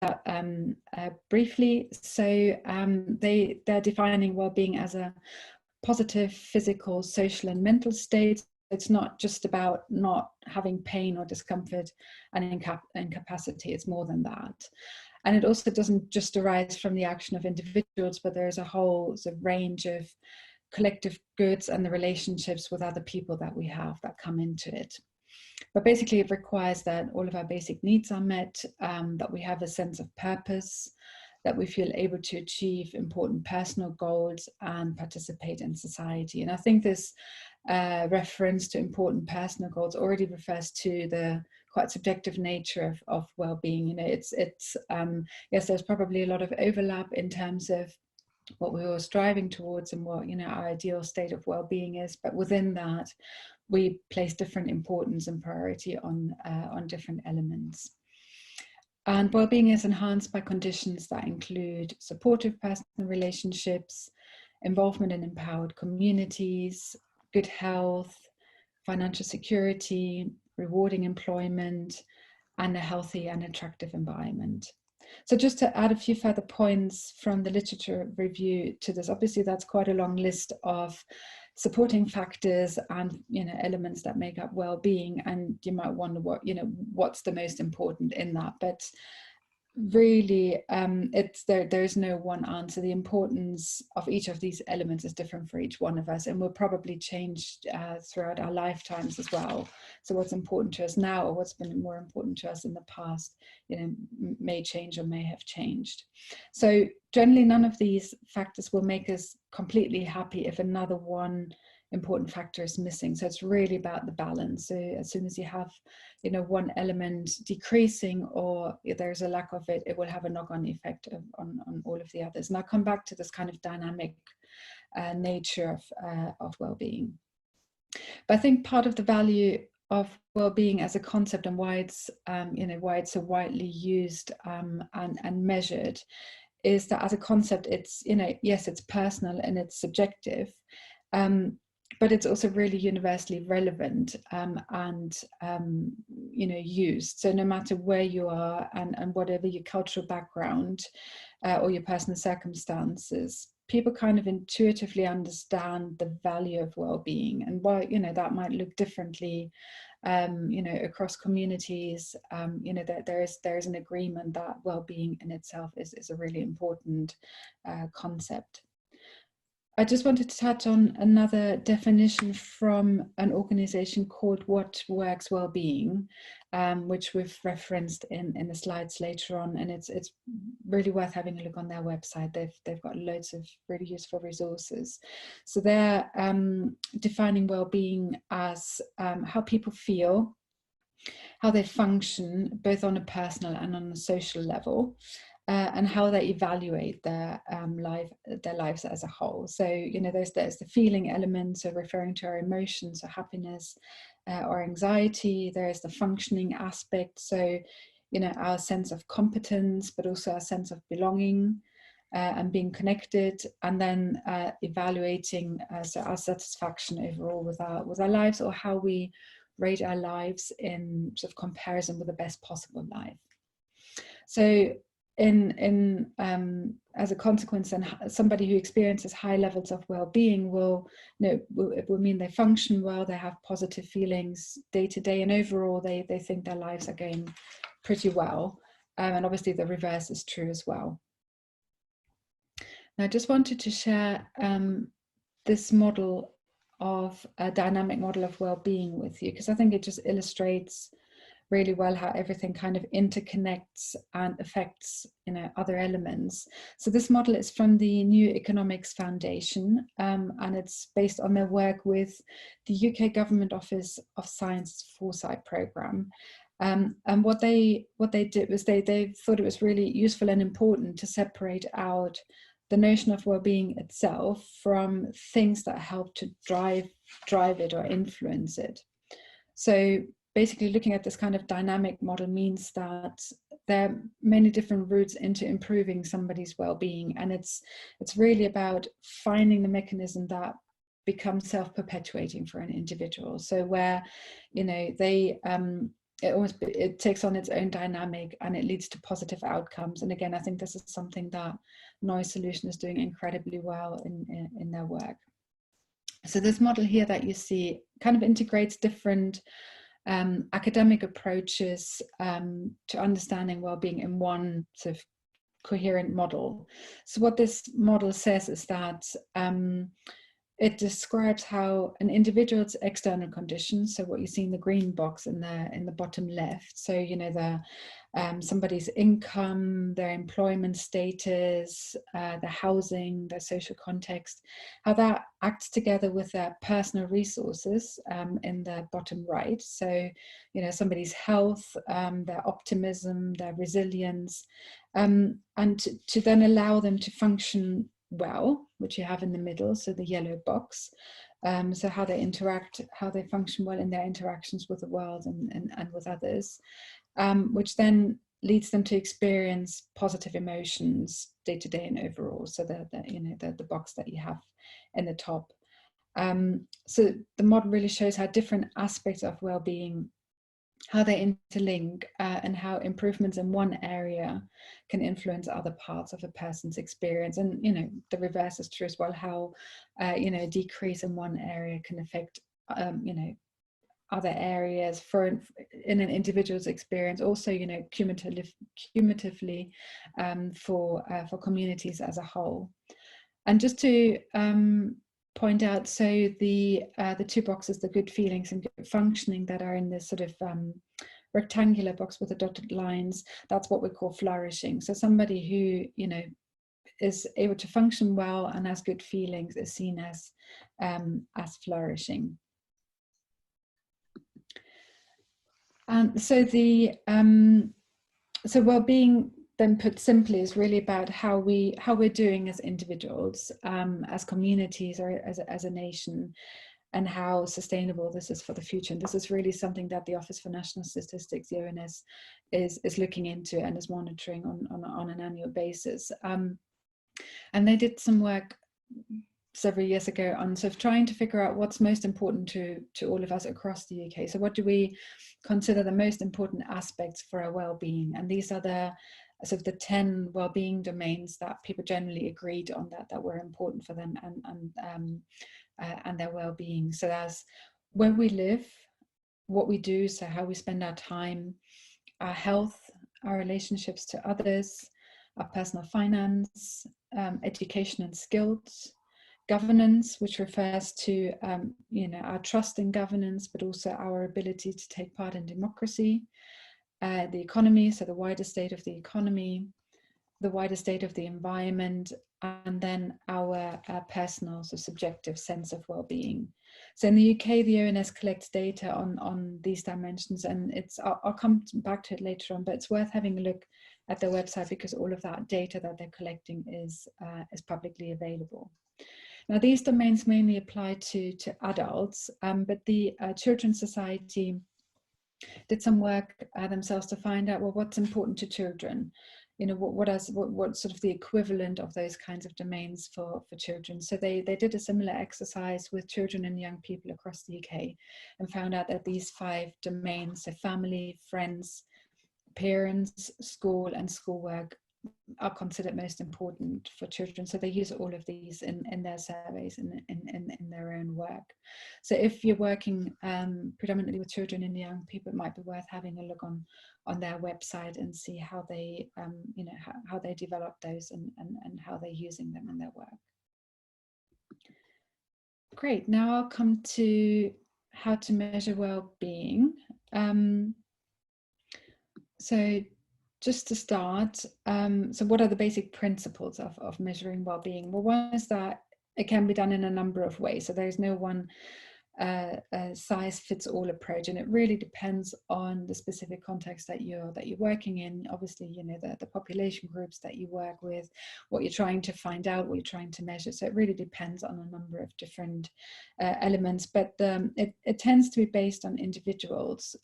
that briefly. So they're defining well-being as a positive physical, social, and mental state. It's not just about not having pain or discomfort and incapacity. It's more than that. And it also doesn't just arise from the action of individuals, but there's a whole sort of range of collective goods and the relationships with other people that we have that come into it. But basically it requires that all of our basic needs are met, that we have a sense of purpose, that we feel able to achieve important personal goals and participate in society. And I think this reference to important personal goals already refers to the quite subjective nature of well-being. You know, it's yes, there's probably a lot of overlap in terms of what we were striving towards and what, you know, our ideal state of well-being is, but within that we place different importance and priority on different elements. And well-being is enhanced by conditions that include supportive personal relationships, involvement in empowered communities, good health, financial security, rewarding employment, and a healthy and attractive environment. So just to add a few further points from the literature review to this, obviously that's quite a long list of supporting factors and, you know, elements that make up well-being, and you might wonder what, you know, what's the most important in that. But really it's there's no one answer. The importance of each of these elements is different for each one of us and will probably change throughout our lifetimes as well. So what's important to us now, or what's been more important to us in the past, you know, may change or may have changed. So generally none of these factors will make us completely happy if another one important factor is missing. So it's really about the balance. So as soon as you have, you know, one element decreasing or if there's a lack of it, it will have a knock-on effect on all of the others. And I'll come back to this kind of dynamic nature of well-being. But I think part of the value of well-being as a concept and why it's you know, why it's so widely used and measured is that as a concept, it's, you know, yes, it's personal and it's subjective, but it's also really universally relevant and you know, used. So no matter where you are and whatever your cultural background or your personal circumstances, people kind of intuitively understand the value of well-being. And while, you know, that might look differently you know, across communities, you know, there is an agreement that well-being in itself is a really important concept. I just wanted to touch on another definition from an organization called What Works Wellbeing, which we've referenced in the slides later on, and it's really worth having a look on their website. They've got loads of really useful resources. So they're defining wellbeing as how people feel, how they function, both on a personal and on a social level, and how they evaluate their lives as a whole. So, you know, there's the feeling element, so referring to our emotions, or happiness or anxiety. There's the functioning aspect, so, you know, our sense of competence, but also our sense of belonging and being connected, and then evaluating so our satisfaction overall with our lives, or how we rate our lives in sort of comparison with the best possible life. So as a consequence, and somebody who experiences high levels of well-being will, you know, it will mean they function well, they have positive feelings day to day, and overall they think their lives are going pretty well. And obviously the reverse is true as well. Now I just wanted to share this model of a dynamic model of well-being with you, because I think it just illustrates really well how everything kind of interconnects and affects, you know, other elements. So this model is from the New Economics Foundation, and it's based on their work with the UK Government Office of Science Foresight Programme. And what they did was they thought it was really useful and important to separate out the notion of well-being itself from things that help to drive it or influence it. So basically looking at this kind of dynamic model means that there are many different routes into improving somebody's well-being, and it's really about finding the mechanism that becomes self-perpetuating for an individual. So where, you know, they it takes on its own dynamic, and it leads to positive outcomes. And again, I think this is something that Noise Solution is doing incredibly well in their work. So this model here that you see kind of integrates different academic approaches to understanding well-being in one sort of coherent model. So what this model says is that it describes how an individual's external conditions, so what you see in the green box in the bottom left, so you know the somebody's income, their employment status, their housing, their social context, how that acts together with their personal resources in the bottom right. So, you know, somebody's health, their optimism, their resilience, and to then allow them to function well, which you have in the middle, so the yellow box. So how they interact, how they function well in their interactions with the world and with others. Which then leads them to experience positive emotions day to day and overall. So the box that you have in the top. So the model really shows how different aspects of well-being, how they interlink, and how improvements in one area can influence other parts of a person's experience. And you know, the reverse is true as well. How you know, a decrease in one area can affect you know, other areas in an individual's experience, also, you know, cumulatively for communities as a whole. And just to point out, so the two boxes, the good feelings and good functioning, that are in this sort of rectangular box with the dotted lines, that's what we call flourishing. So somebody who, you know, is able to function well and has good feelings is seen as flourishing. So the so well-being, then put simply, is really about how we're doing as individuals, as communities, or as a nation, and how sustainable this is for the future. And this is really something that the Office for National Statistics, the ONS, is looking into and is monitoring on an annual basis. And they did some work several years ago on sort of trying to figure out what's most important to all of us across the UK. So what do we consider the most important aspects for our well-being? And these are the sort of the 10 well-being domains that people generally agreed on that were important for them and their well-being. So that's where we live, what we do, so how we spend our time, our health, our relationships to others, our personal finance, education and skills, governance, which refers to you know, our trust in governance, but also our ability to take part in democracy, the economy, so the wider state of the economy, the wider state of the environment, and then our personal, so subjective sense of well-being. So in the UK, the ONS collects data on these dimensions, and I'll come back to it later on, but it's worth having a look at their website, because all of that data that they're collecting is publicly available. Now, these domains mainly apply to adults, but the Children's Society did some work themselves to find out, well, what's important to children? You know, what's sort of the equivalent of those kinds of domains for children? So they did a similar exercise with children and young people across the UK, and found out that these 5 domains, so family, friends, parents, school, and schoolwork, are considered most important for children. So they use all of these in their surveys and in their own work. So if you're working predominantly with children and young people, it might be worth having a look on their website and see how they you know, how they develop those and how they're using them in their work. Great. Now I'll come to how to measure well-being. So just to start, so what are the basic principles of measuring well-being? Well, one is that it can be done in a number of ways. So there's no one size-fits-all approach, and it really depends on the specific context that you're working in. Obviously, you know, the population groups that you work with, what you're trying to find out, what you're trying to measure. So it really depends on a number of different elements, but it tends to be based on individuals,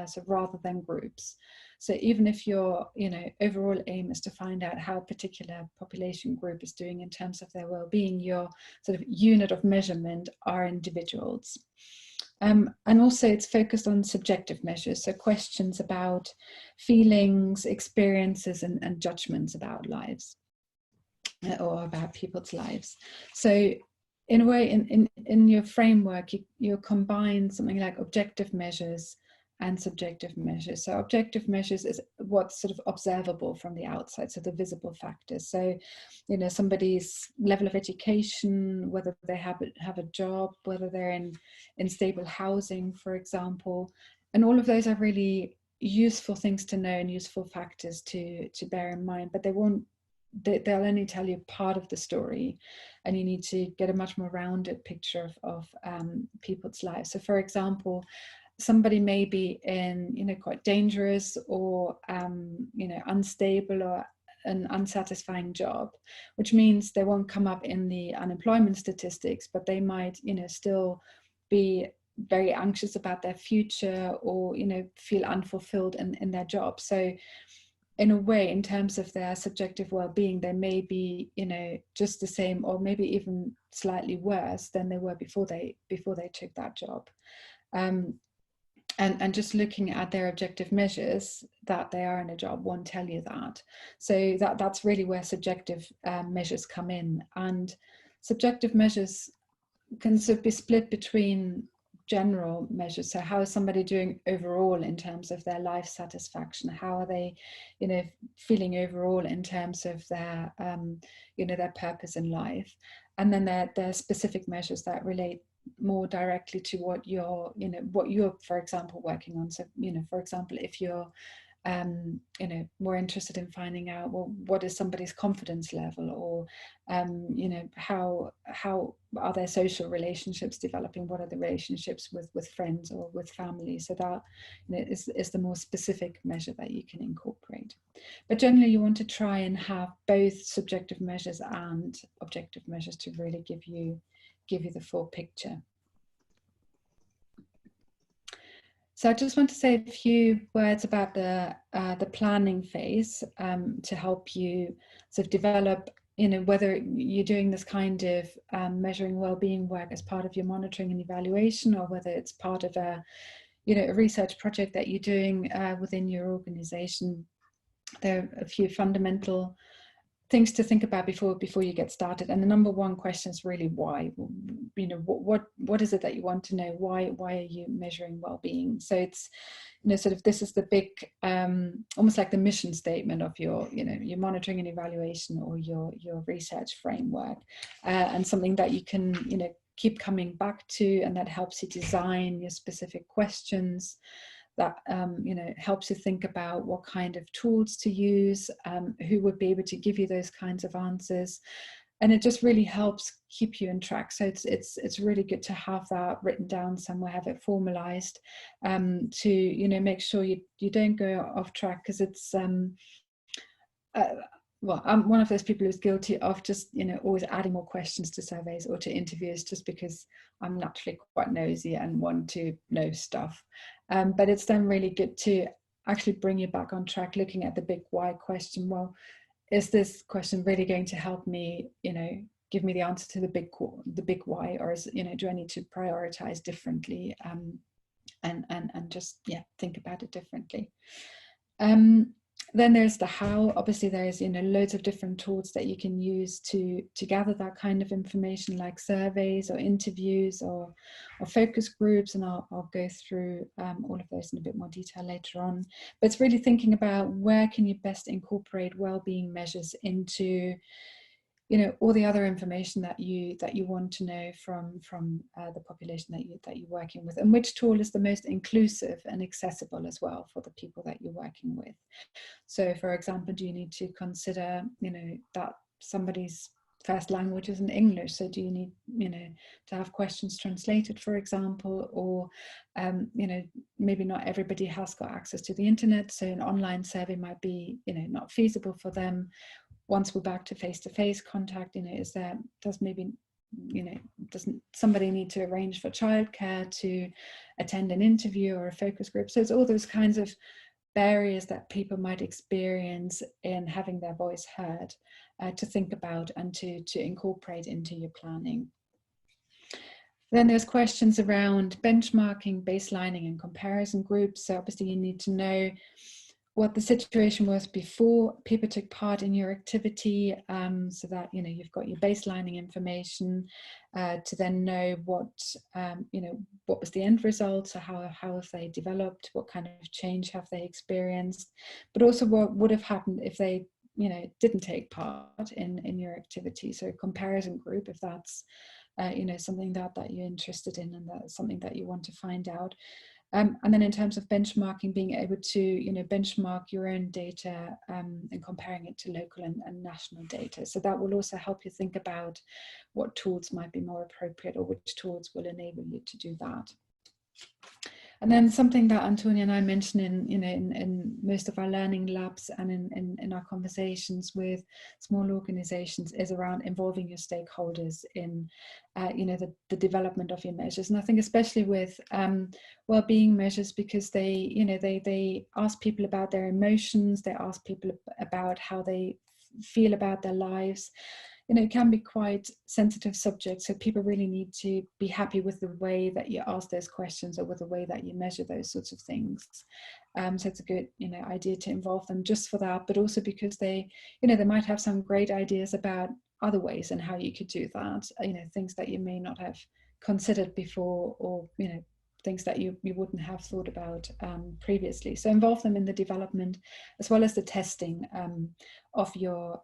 so rather than groups. So even if your, you know, overall aim is to find out how a particular population group is doing in terms of their well-being, your sort of unit of measurement are individuals. And also it's focused on subjective measures, so questions about feelings, experiences, and judgments about lives, or about people's lives. So in a way, in your framework, you combine something like objective measures and subjective measures. So objective measures is what's sort of observable from the outside, so the visible factors. So, you know, somebody's level of education, whether they have a job, whether they're in stable housing, for example, and all of those are really useful things to know and useful factors to bear in mind, but they'll only tell you part of the story, and you need to get a much more rounded picture of people's lives. So for example, somebody may be in, you know, quite dangerous or you know, unstable or an unsatisfying job, which means they won't come up in the unemployment statistics, but they might, you know, still be very anxious about their future, or, you know, feel unfulfilled in their job. So in a way, in terms of their subjective well-being, they may be, you know, just the same, or maybe even slightly worse than they were before they took that job. And just looking at their objective measures that they are in a job won't tell you that. So that's really where subjective measures come in. And subjective measures can sort of be split between general measures. So how is somebody doing overall in terms of their life satisfaction? How are they, you know, feeling overall in terms of their, you know, their purpose in life? And then there are specific measures that relate more directly to what you're, you know, what you're, for example, working on. So, you know, for example, if you're you know, more interested in finding out, well, what is somebody's confidence level, or you know, how are their social relationships developing, what are the relationships with friends or with family. So that, you know, is the more specific measure that you can incorporate. But generally you want to try and have both subjective measures and objective measures to really give you the full picture. So I just want to say a few words about the planning phase to help you sort of develop, you know, whether you're doing this kind of measuring well-being work as part of your monitoring and evaluation, or whether it's part of a, you know, a research project that you're doing within your organization. There are a few fundamental things to think about before you get started. And the number one question is really why. You know, what is it that you want to know? Why are you measuring well-being? So it's, you know, sort of, this is the big almost like the mission statement of your, you know, your monitoring and evaluation, or your research framework, and something that you can, you know, keep coming back to, and that helps you design your specific questions, that you know, helps you think about what kind of tools to use, who would be able to give you those kinds of answers, and it just really helps keep you in track. So it's really good to have that written down somewhere, have it formalized, to, you know, make sure you don't go off track, because it's well, I'm one of those people who's guilty of just, you know, always adding more questions to surveys or to interviews, just because I'm naturally quite nosy and want to know stuff. But it's then really good to actually bring you back on track, looking at the big why question. Well, is this question really going to help me, you know, give me the answer to the big why, or is, you know, do I need to prioritize differently, and just, yeah, think about it differently. Then there's the how. Obviously there's, you know, loads of different tools that you can use to gather that kind of information, like surveys or interviews or focus groups, and I'll go through all of those in a bit more detail later on. But it's really thinking about where can you best incorporate well-being measures into, you know, all the other information that you want to know from the population that you're working with, and which tool is the most inclusive and accessible as well for the people that you're working with. So for example, do you need to consider, you know, that somebody's first language isn't English, so do you need, you know, to have questions translated, for example, or you know, maybe not everybody has got access to the internet, so an online survey might be, you know, not feasible for them. Once we're back to face-to-face contact, you know, does somebody need to arrange for childcare to attend an interview or a focus group? So it's all those kinds of barriers that people might experience in having their voice heard, to think about and to incorporate into your planning. Then there's questions around benchmarking, baselining, and comparison groups. So obviously you need to know what the situation was before people took part in your activity, so that you've got your baselining information to then know what what was the end result, so how have they developed, what kind of change have they experienced, but also what would have happened if they didn't take part in your activity. So a comparison group, if that's something that you're interested in and that's something that you want to find out. And then in terms of benchmarking, being able to benchmark your own data and comparing it to local and national data. So that will also help you think about what tools might be more appropriate or which tools will enable you to do that. And then something that Antonia and I mentioned in most of our learning labs and in our conversations with small organizations is around involving your stakeholders in the development of your measures. And I think especially with well-being measures, because they ask people about their emotions, they ask people about how they feel about their lives. It can be quite sensitive subjects, so people really need to be happy with the way that you ask those questions or with the way that you measure those sorts of things. So it's a good idea to involve them just for that, but also because they might have some great ideas about other ways and how you could do that, things that you may not have considered before, or things that you wouldn't have thought about previously. So involve them in the development as well as the testing of your,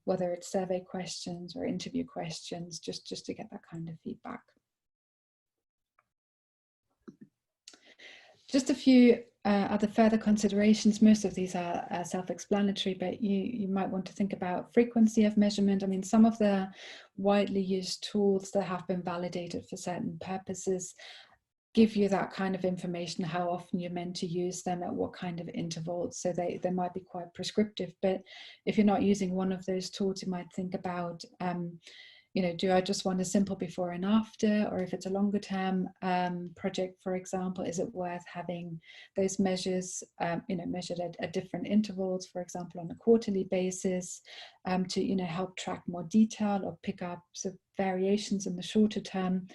whether it's survey questions or interview questions, just to get that kind of feedback. Just a few other further considerations. Most of these are self-explanatory, but you might want to think about frequency of measurement. I mean, some of the widely used tools that have been validated for certain purposes give you that kind of information, how often you're meant to use them, at what kind of intervals. So they might be quite prescriptive, but if you're not using one of those tools, you might think about, do I just want a simple before and after, or if it's a longer term project, for example, is it worth having those measures, measured at different intervals, for example, on a quarterly basis, to, help track more detail or pick up some variations in the shorter term.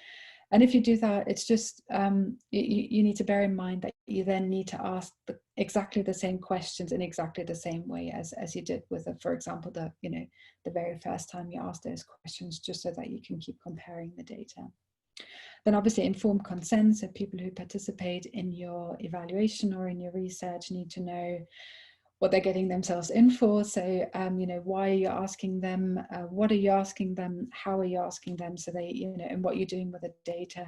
And if you do that, it's just, you need to bear in mind that you then need to ask exactly the same questions in exactly the same way as you did with, for example, the very first time you asked those questions, just so that you can keep comparing the data. Then obviously informed consent, so people who participate in your evaluation or in your research need to know what they're getting themselves in for. So, why are you asking them? What are you asking them? How are you asking them? So they, and what you're doing with the data,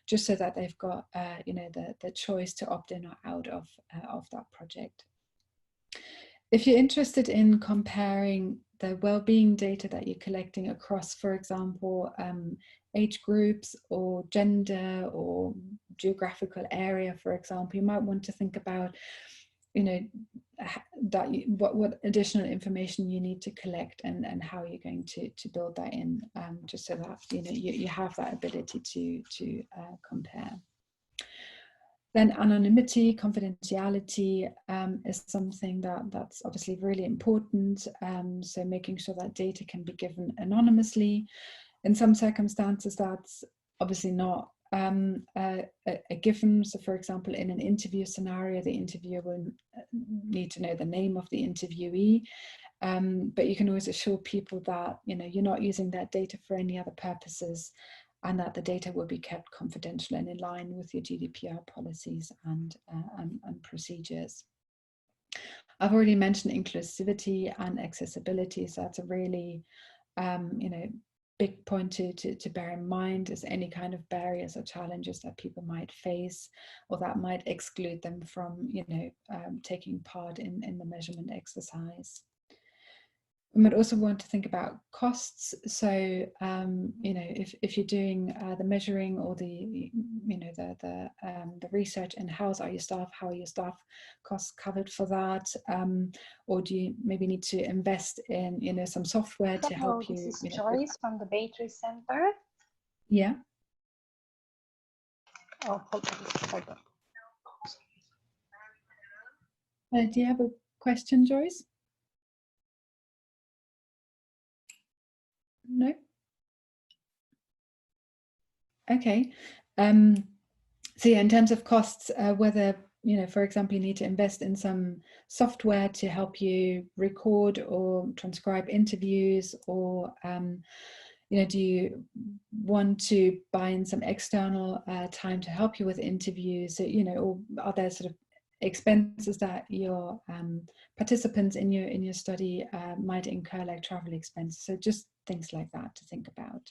just so that they've got, the choice to opt in or out of that project. If you're interested in comparing the well-being data that you're collecting across, for example, age groups or gender or geographical area, for example, you might want to think about what additional information you need to collect and how you're going to build that in, just so that you have that ability to compare. Then anonymity, confidentiality is something that's obviously really important. So making sure that data can be given anonymously. In some circumstances, that's obviously not a given. So for example, in an interview scenario, the interviewer will need to know the name of the interviewee, but you can always assure people that you're not using that data for any other purposes, and that the data will be kept confidential and in line with your GDPR policies and procedures. I've already mentioned inclusivity and accessibility, so that's a really big point to bear in mind, is any kind of barriers or challenges that people might face or that might exclude them from taking part in the measurement exercise. We might also want to think about costs. So if you're doing the measuring or the research in-house, how are your staff costs covered for that, or do you maybe need to invest in some software to help you? This is Joyce from the Battery Center. Yeah. Oh, hold on. Do you have a question, Joyce? No. Okay. So yeah, in terms of costs, whether, you know, for example, you need to invest in some software to help you record or transcribe interviews, or you know, do you want to buy in some external time to help you with interviews? So, you know, or are there sort of expenses that your participants in your study might incur, like travel expenses? So just things like that to think about.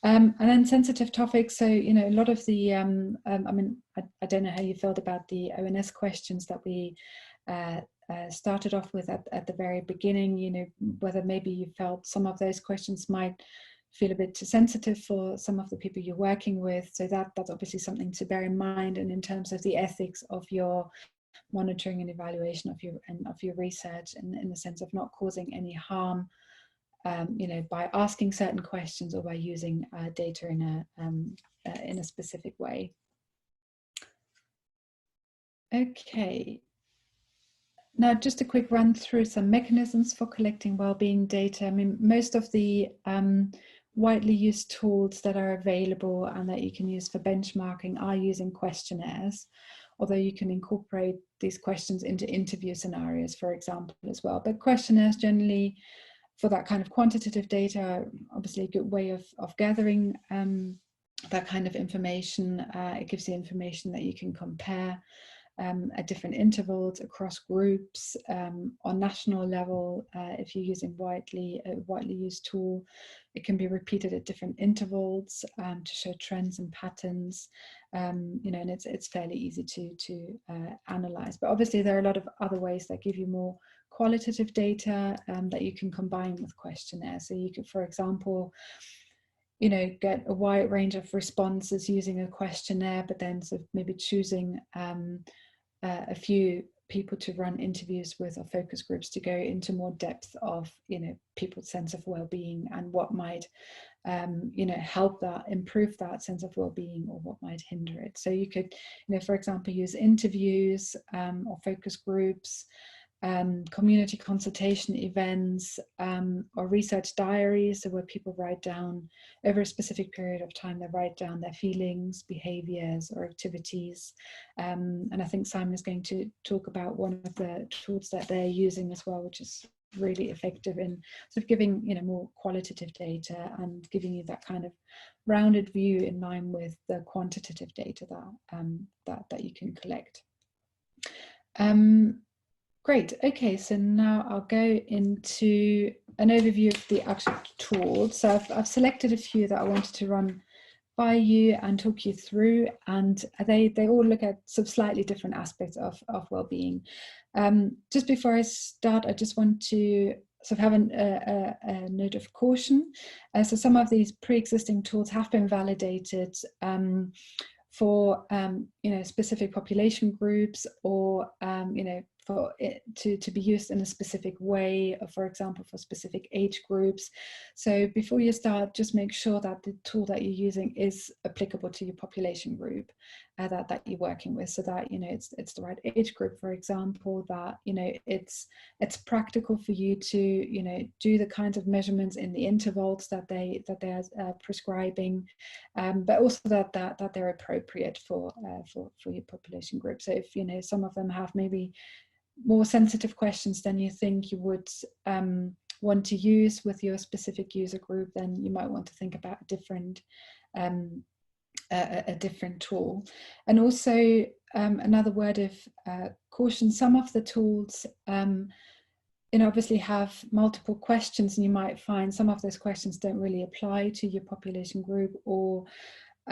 And then sensitive topics. So, you know, a lot of the, I mean, I don't know how you felt about the ONS questions that we started off with at the very beginning, you know, whether maybe you felt some of those questions might feel a bit too sensitive for some of the people you're working with. So that's obviously something to bear in mind. And in terms of the ethics of your monitoring and evaluation of your research, in the sense of not causing any harm, you know, by asking certain questions or by using data in a specific way. Okay. Now, just a quick run through some mechanisms for collecting wellbeing data. I mean, most of the widely used tools that are available and that you can use for benchmarking are using questionnaires, although you can incorporate these questions into interview scenarios, for example, as well. But questionnaires generally, for that kind of quantitative data, obviously a good way of gathering that kind of information. It gives you information that you can compare at different intervals across groups, on national level. If you're using a widely used tool, it can be repeated at different intervals to show trends and patterns. You know, and it's fairly easy to analyze. But obviously there are a lot of other ways that give you more qualitative data that you can combine with questionnaires. So you could, for example, you know, get a wide range of responses using a questionnaire, but then sort of maybe choosing a few people to run interviews with, or focus groups to go into more depth of, you know, people's sense of well-being and what might you know, help that, improve that sense of well-being, or what might hinder it. So you could, you know, for example, use interviews or focus groups, community consultation events, or research diaries, so where people write down over a specific period of time, they write down their feelings, behaviors, or activities. And I think Simon is going to talk about one of the tools that they're using as well, which is really effective in sort of giving, you know, more qualitative data and giving you that kind of rounded view in line with the quantitative data that you can collect. Great. Okay, so now I'll go into an overview of the actual tools. So I've selected a few that I wanted to run by you and talk you through, and they all look at some slightly different aspects of well-being. Just before I start, I just want to sort of have a note of caution. So some of these pre-existing tools have been validated for you know, specific population groups, or you know, for it to be used in a specific way, or for example for specific age groups. So before you start, just make sure that the tool that you're using is applicable to your population group that you're working with, so that, you know, it's the right age group, for example, that, you know, it's practical for you to, you know, do the kinds of measurements in the intervals that they're prescribing, but also that they're appropriate for your population group. So if, you know, some of them have maybe more sensitive questions than you think you would want to use with your specific user group, then you might want to think about a different tool. And also another word of caution: some of the tools you know, obviously have multiple questions, and you might find some of those questions don't really apply to your population group, or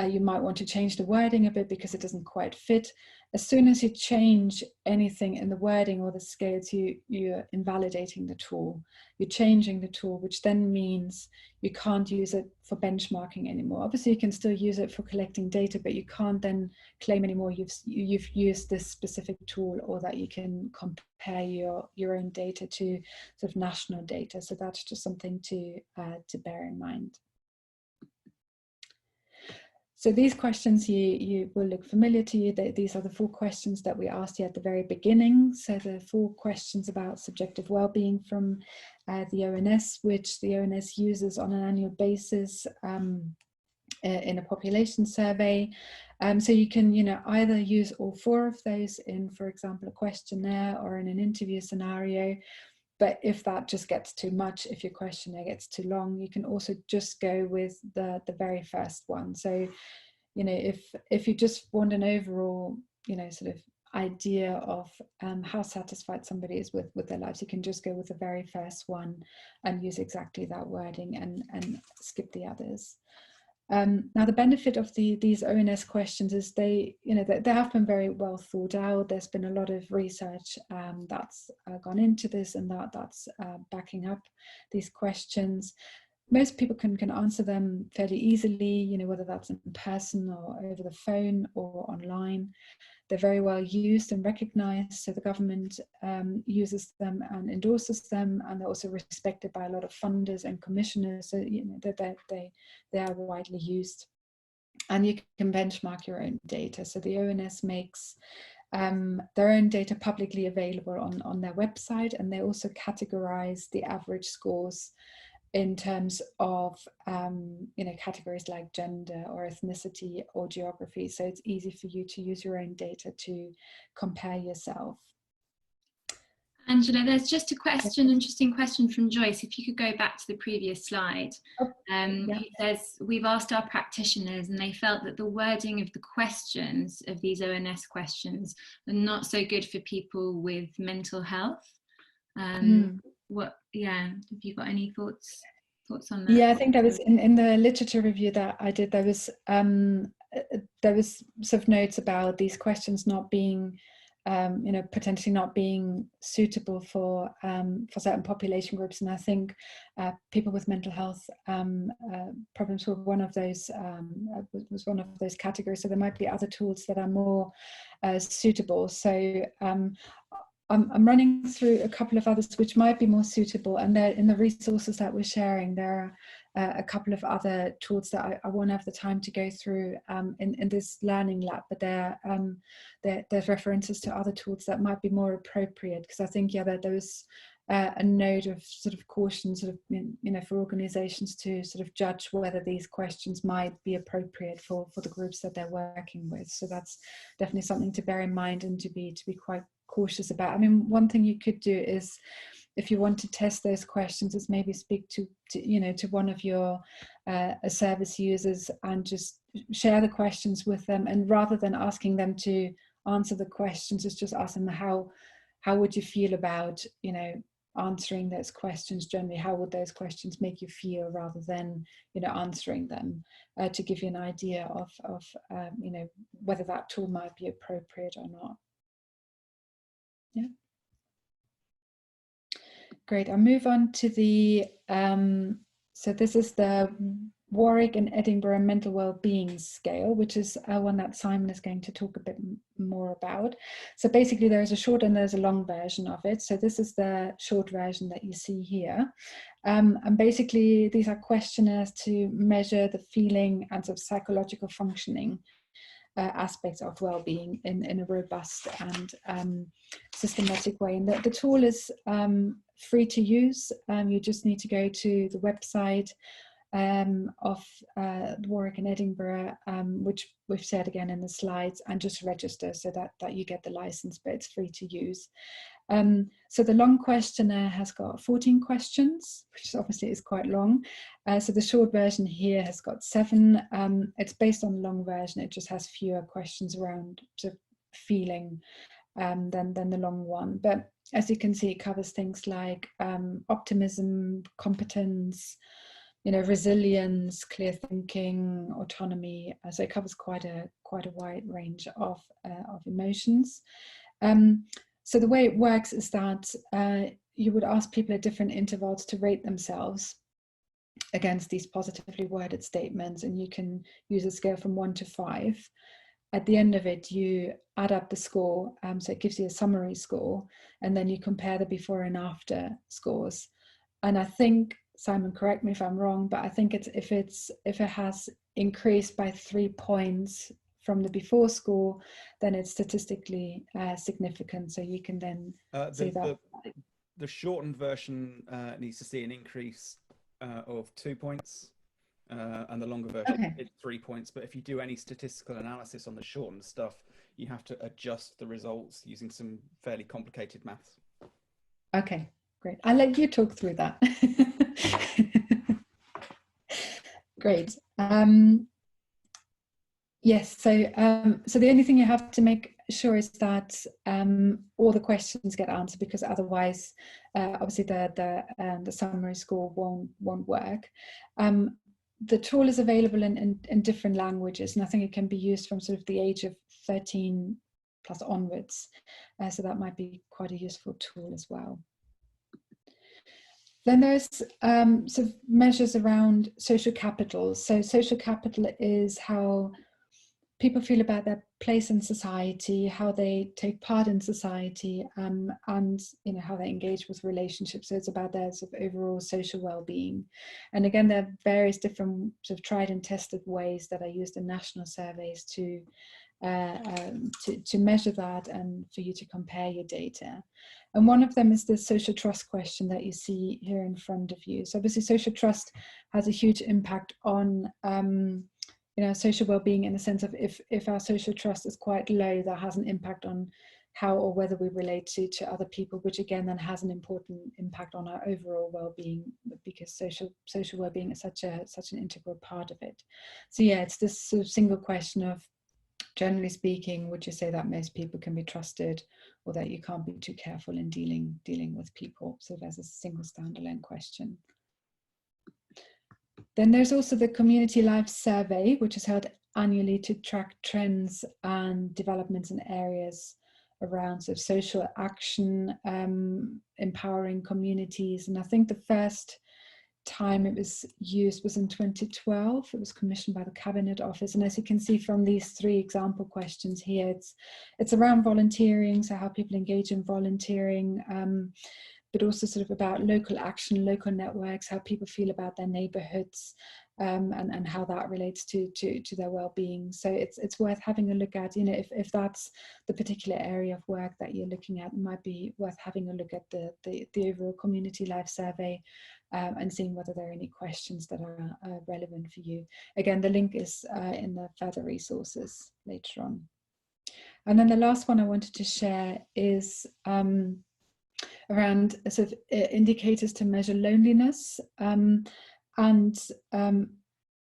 you might want to change the wording a bit because it doesn't quite fit. As soon as you change anything in the wording or the scales, you're invalidating the tool. You're changing the tool, which then means you can't use it for benchmarking anymore. Obviously, you can still use it for collecting data, but you can't then claim anymore you've used this specific tool, or that you can compare your own data to sort of national data. So that's just something to bear in mind. So these questions you will look familiar to you. These are the 4 questions that we asked you at the very beginning. So the 4 questions about subjective well-being from the ONS, which the ONS uses on an annual basis in a population survey. So you can, either use all 4 of those in, for example, a questionnaire or in an interview scenario. But if that just gets too much, if your questionnaire gets too long, you can also just go with the very first one. So, if you just want an overall, sort of idea of how satisfied somebody is with their lives, you can just go with the very first one and use exactly that wording and skip the others. Now, the benefit of these ONS questions is they have been very well thought out. There's been a lot of research that's gone into this, and that's backing up these questions. Most people can answer them fairly easily, whether that's in person or over the phone or online. They're very well used and recognized, so the government uses them and endorses them, and they're also respected by a lot of funders and commissioners, so they are widely used. And you can benchmark your own data. So the ONS makes their own data publicly available on their website, and they also categorize the average scores in terms of categories like gender or ethnicity or geography. So it's easy for you to use your own data to compare yourself. Angela, there's just a question, interesting question from Joyce. If you could go back to the previous slide. He says, we've asked our practitioners and they felt that the wording of the questions of these ONS questions are not so good for people with mental health. Have you got any thoughts on that? Yeah, I think that was in the literature review that I did, there was sort of notes about these questions not being potentially not being suitable for certain population groups, and I think people with mental health problems were one of those categories. So there might be other tools that are more suitable. So I'm running through a couple of others which might be more suitable, and they're in the resources that we're sharing. There are a couple of other tools that I won't have the time to go through in this learning lab, but there's references to other tools that might be more appropriate, because I think that there was a note of sort of caution, sort of for organizations to sort of judge whether these questions might be appropriate for the groups that they're working with. So that's definitely something to bear in mind and to be quite cautious about. I mean, one thing you could do is, if you want to test those questions, is maybe speak to one of your service users and just share the questions with them, and rather than asking them to answer the questions, just ask them how would you feel about answering those questions generally. How would those questions make you feel, rather than answering them, to give you an idea of whether that tool might be appropriate or not. Yeah. Great. I'll move on to the, so this is the Warwick and Edinburgh Mental Wellbeing Scale, which is one that Simon is going to talk a bit more about. So basically there's a short and there's a long version of it. So this is the short version that you see here. And basically these are questionnaires to measure the feeling and sort of psychological functioning aspects of well-being in a robust and systematic way. And the tool is free to use. You just need to go to the website of Warwick and Edinburgh, which we've said again in the slides, and just register so that you get the license, but it's free to use. So the long questionnaire has got 14 questions, which obviously is quite long. So the short version here has got 7. It's based on the long version. It just has fewer questions around sort of feeling than the long one. But as you can see, it covers things like optimism, competence, resilience, clear thinking, autonomy. So it covers quite a wide range of emotions. So the way it works is that you would ask people at different intervals to rate themselves against these positively worded statements, and you can use a scale from 1 to 5. At the end of it, you add up the score, so it gives you a summary score, and then you compare the before and after scores. And I think, Simon, correct me if I'm wrong, but I think if it has increased by 3 points from the before score, then it's statistically significant. So you can then see that. The shortened version needs to see an increase of 2 points, and the longer version Okay. it's 3 points. But if you do any statistical analysis on the shortened stuff, you have to adjust the results using some fairly complicated maths. Okay, great. I'll let you talk through that. Great. Yes, so the only thing you have to make sure is that all the questions get answered, because otherwise, obviously, the summary score won't work. The tool is available in different languages, and I think it can be used from sort of the age of 13 plus onwards. So that might be quite a useful tool as well. Then there's sort of measures around social capital. So social capital is how people feel about their place in society, how they take part in society, and how they engage with relationships. So it's about their sort of overall social well-being. And again, there are various different sort of tried and tested ways that are used in national surveys to measure that and for you to compare your data. And one of them is the social trust question that you see here in front of you. So obviously social trust has a huge impact on social well-being, in the sense of if our social trust is quite low, that has an impact on how or whether we relate to other people, which again then has an important impact on our overall well-being, because social well-being is such an integral part of it. So yeah, it's this sort of single question of, generally speaking, would you say that most people can be trusted, or that you can't be too careful in dealing with people? So there's a single standalone question. Then there's also the Community Life Survey, which is held annually to track trends and developments in areas around sort of social action, empowering communities. And I think the first time it was used was in 2012. It was commissioned by the Cabinet Office. And as you can see from these 3 example questions here, it's around volunteering, so how people engage in volunteering, but also sort of about local action, local networks, how people feel about their neighborhoods, and how that relates to their well-being. So it's worth having a look at, if that's the particular area of work that you're looking at, it might be worth having a look at the overall Community Life Survey, and seeing whether there are any questions that are relevant for you. Again, the link is in the further resources later on. And then the last one I wanted to share is around sort of indicators to measure loneliness,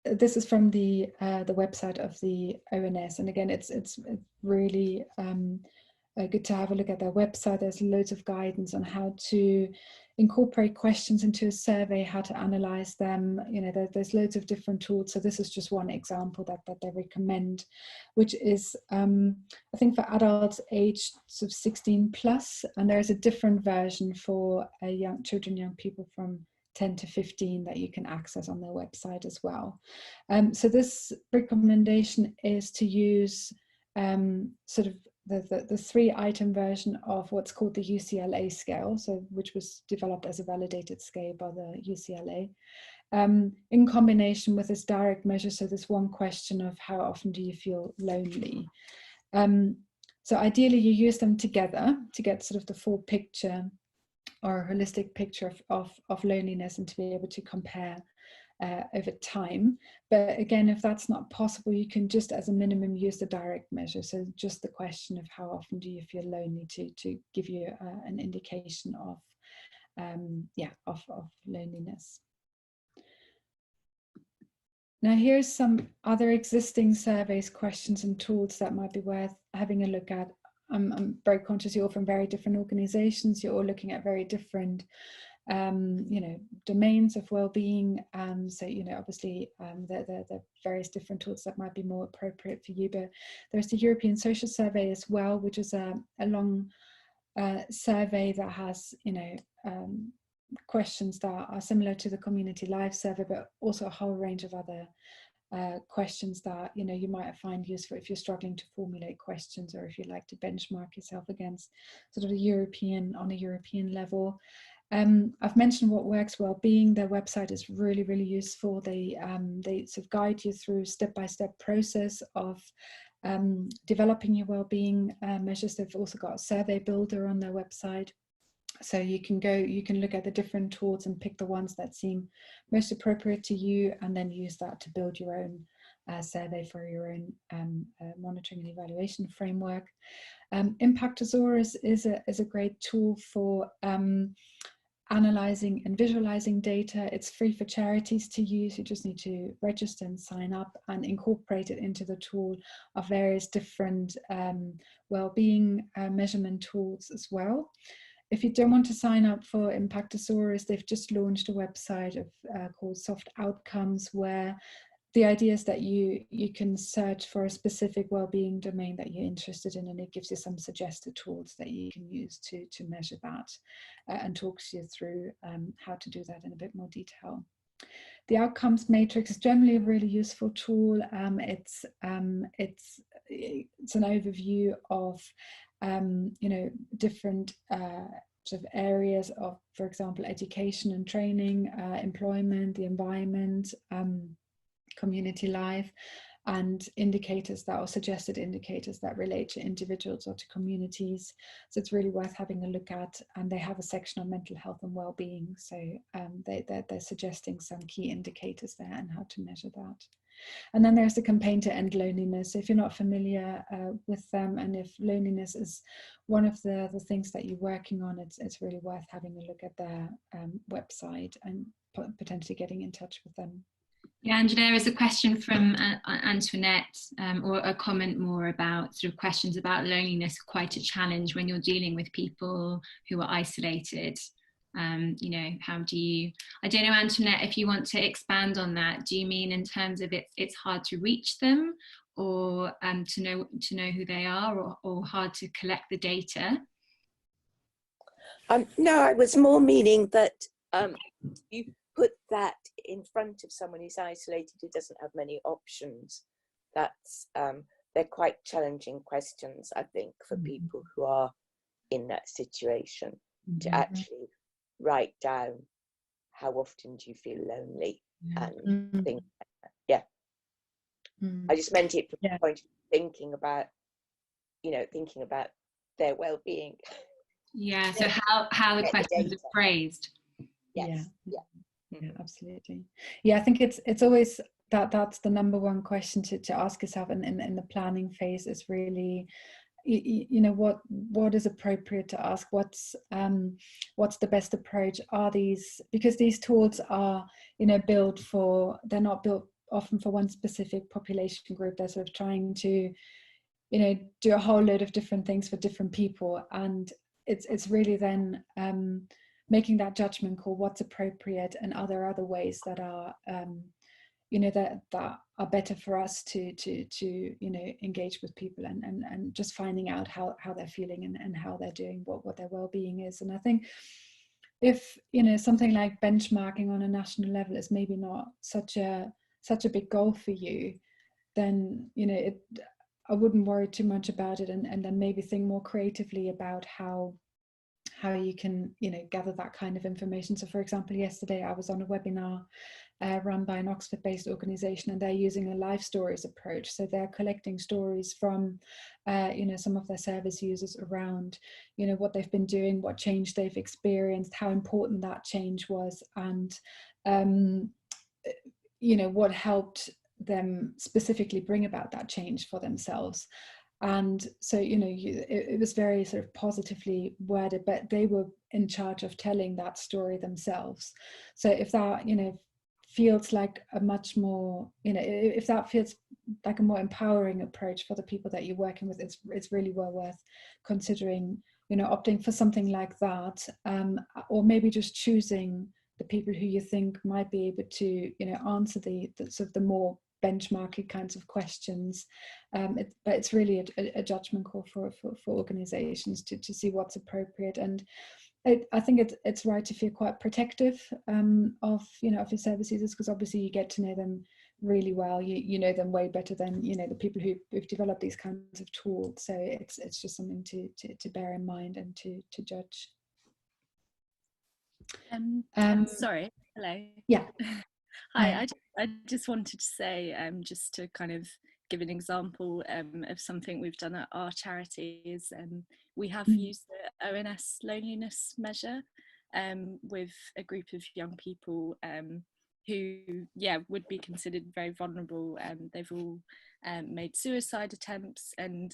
this is from the website of the ONS, and again it's really good to have a look at their website. There's loads of guidance on how to incorporate questions into a survey, how to analyze them. There's loads of different tools. So this is just one example that they recommend, which is I think for adults aged sort of 16 plus, and there's a different version for young people from 10 to 15 that you can access on their website as well. So this recommendation is to use sort of the 3-item version of what's called the UCLA scale, so which was developed as a validated scale by the UCLA, in combination with this direct measure. So this one question of how often do you feel lonely? So ideally you use them together to get sort of the full picture, or a holistic picture of loneliness, and to be able to compare over time. But again, if that's not possible, you can just as a minimum use the direct measure. So just the question of how often do you feel lonely to give you an indication of loneliness. Now here's some other existing surveys, questions and tools that might be worth having a look at. I'm very conscious you're all from very different organizations. You're all looking at very different domains of well-being. So obviously there are various different tools that might be more appropriate for you. But there's the European Social Survey as well, which is a long survey that has questions that are similar to the Community Life Survey, but also a whole range of other questions that you might find useful if you're struggling to formulate questions, or if you like to benchmark yourself against sort of a European level. I've mentioned what works well-being. Their website is really, really useful. They sort of guide you through step-by-step process of developing your well-being measures. They've also got a survey builder on their website. So you can look at the different tools and pick the ones that seem most appropriate to you, and then use that to build your own survey for your own monitoring and evaluation framework. Impactosaurus is a great tool for analyzing and visualizing data. It's free for charities to use. You just need to register and sign up, and incorporate it into the tool of various different well-being measurement tools as well. If you don't want to sign up for Impactosaurus, they've just launched a website called Soft Outcomes, where the idea is that you can search for a specific well-being domain that you're interested in, and it gives you some suggested tools that you can use to measure that, and talks you through how to do that in a bit more detail. The outcomes matrix is generally a really useful tool. It's an overview of different sort of areas of, for example, education and training, employment, the environment, community life, and indicators that are suggested indicators that relate to individuals or to communities. So it's really worth having a look at, and they have a section on mental health and well-being, so they're suggesting some key indicators there and how to measure that. And then there's the campaign to end loneliness. So if you're not familiar with them, and if loneliness is one of the things that you're working on, it's really worth having a look at their website and potentially getting in touch with them. Yeah, Angela, there is a question from Antoinette, or a comment more about sort of questions about loneliness, quite a challenge when you're dealing with people who are isolated. You know, how do you, I don't know, Antoinette, if you want to expand on that, do you mean in terms of it's hard to reach them, or to know who they are, or hard to collect the data? No, I was more meaning that you put that in front of someone who's isolated, who doesn't have many options. That's they're quite challenging questions, I think, for people who are in that situation, to actually write down how often do you feel lonely, and things like that. Yeah. I just meant it from the point of thinking about their well-being. Yeah, so how the questions are phrased. Yes. Yeah, absolutely. Yeah, I think it's always that's the number one question to ask yourself in the planning phase, is really, you know, what is appropriate to ask, what's the best approach. Are these, because these tools are, you know, they're not built often for one specific population group. They're sort of trying to, you know, do a whole load of different things for different people, and it's really then making that judgment call, what's appropriate, and are there other ways that are you know, that are better for us to you know, engage with people, and just finding out how they're feeling, and how they're doing, what their well-being is. And I think if, you know, something like benchmarking on a national level is maybe not such a big goal for you, then, you know, I wouldn't worry too much about it, and then maybe think more creatively about how you can, you know, gather that kind of information. So for example, yesterday I was on a webinar run by an Oxford-based organization, and they're using a life stories approach. So they're collecting stories from you know, some of their service users around, you know, what they've been doing, what change they've experienced, how important that change was, and you know, what helped them specifically bring about that change for themselves. And so, you know, it was very sort of positively worded, but they were in charge of telling that story themselves. So if that, you know, feels like a much more, you know, if that feels like a more empowering approach for the people that you're working with, it's really well worth considering, you know, opting for something like that, or maybe just choosing the people who you think might be able to, you know, answer the sort of the more benchmarking kinds of questions. But it's really a judgment call for organizations to see what's appropriate. And I think it's right to feel quite protective of, you know, of your service users, because obviously you get to know them really well. You know them way better than, you know, the people who've developed these kinds of tools. So it's just something to bear in mind and to judge. Sorry. Hello. Yeah. Hi. I just wanted to say, just to kind of give an example of something we've done at our charity is we have used the ONS loneliness measure with a group of young people who would be considered very vulnerable, and they've all made suicide attempts, and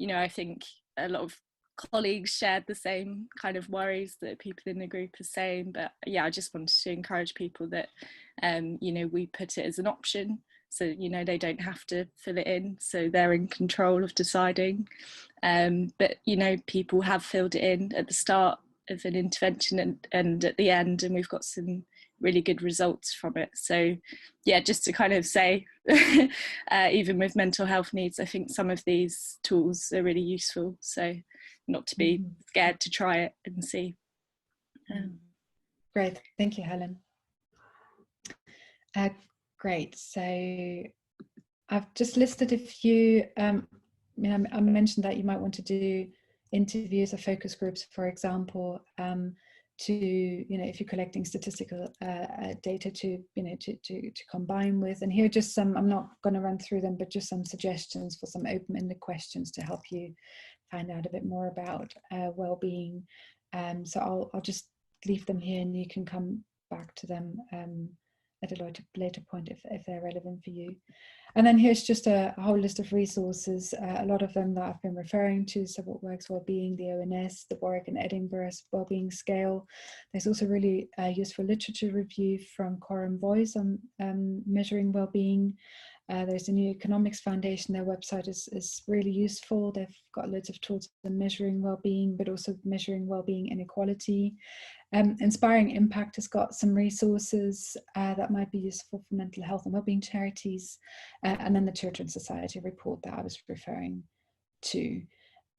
I think a lot of colleagues shared the same kind of worries that people in the group are saying. But I just wanted to encourage people that we put it as an option, so they don't have to fill it in, so they're in control of deciding. But people have filled it in at the start of an intervention and at the end, and we've got some really good results from it. So just to kind of say, even with mental health needs, I think some of these tools are really useful, so not to be scared to try it and see. Great, thank you, Helen. Great, so I've just listed a few. I mentioned that you might want to do interviews or focus groups, for example, to if you're collecting statistical data to combine with. And here are just some, I'm not going to run through them, but just some suggestions for some open-ended questions to help you find out a bit more about well-being. So I'll just leave them here, and you can come back to them at a later point if they're relevant for you. And then here's just a whole list of resources, a lot of them that I've been referring to. So What Works Wellbeing, the ONS, the Warwick and Edinburgh Wellbeing Scale. There's also really useful literature review from Quorum Voice on measuring wellbeing. There's the New Economics Foundation. Their website is really useful. They've got loads of tools on measuring wellbeing, but also measuring wellbeing inequality. Inspiring Impact has got some resources that might be useful for mental health and wellbeing charities, and then the Children's Society report that I was referring to.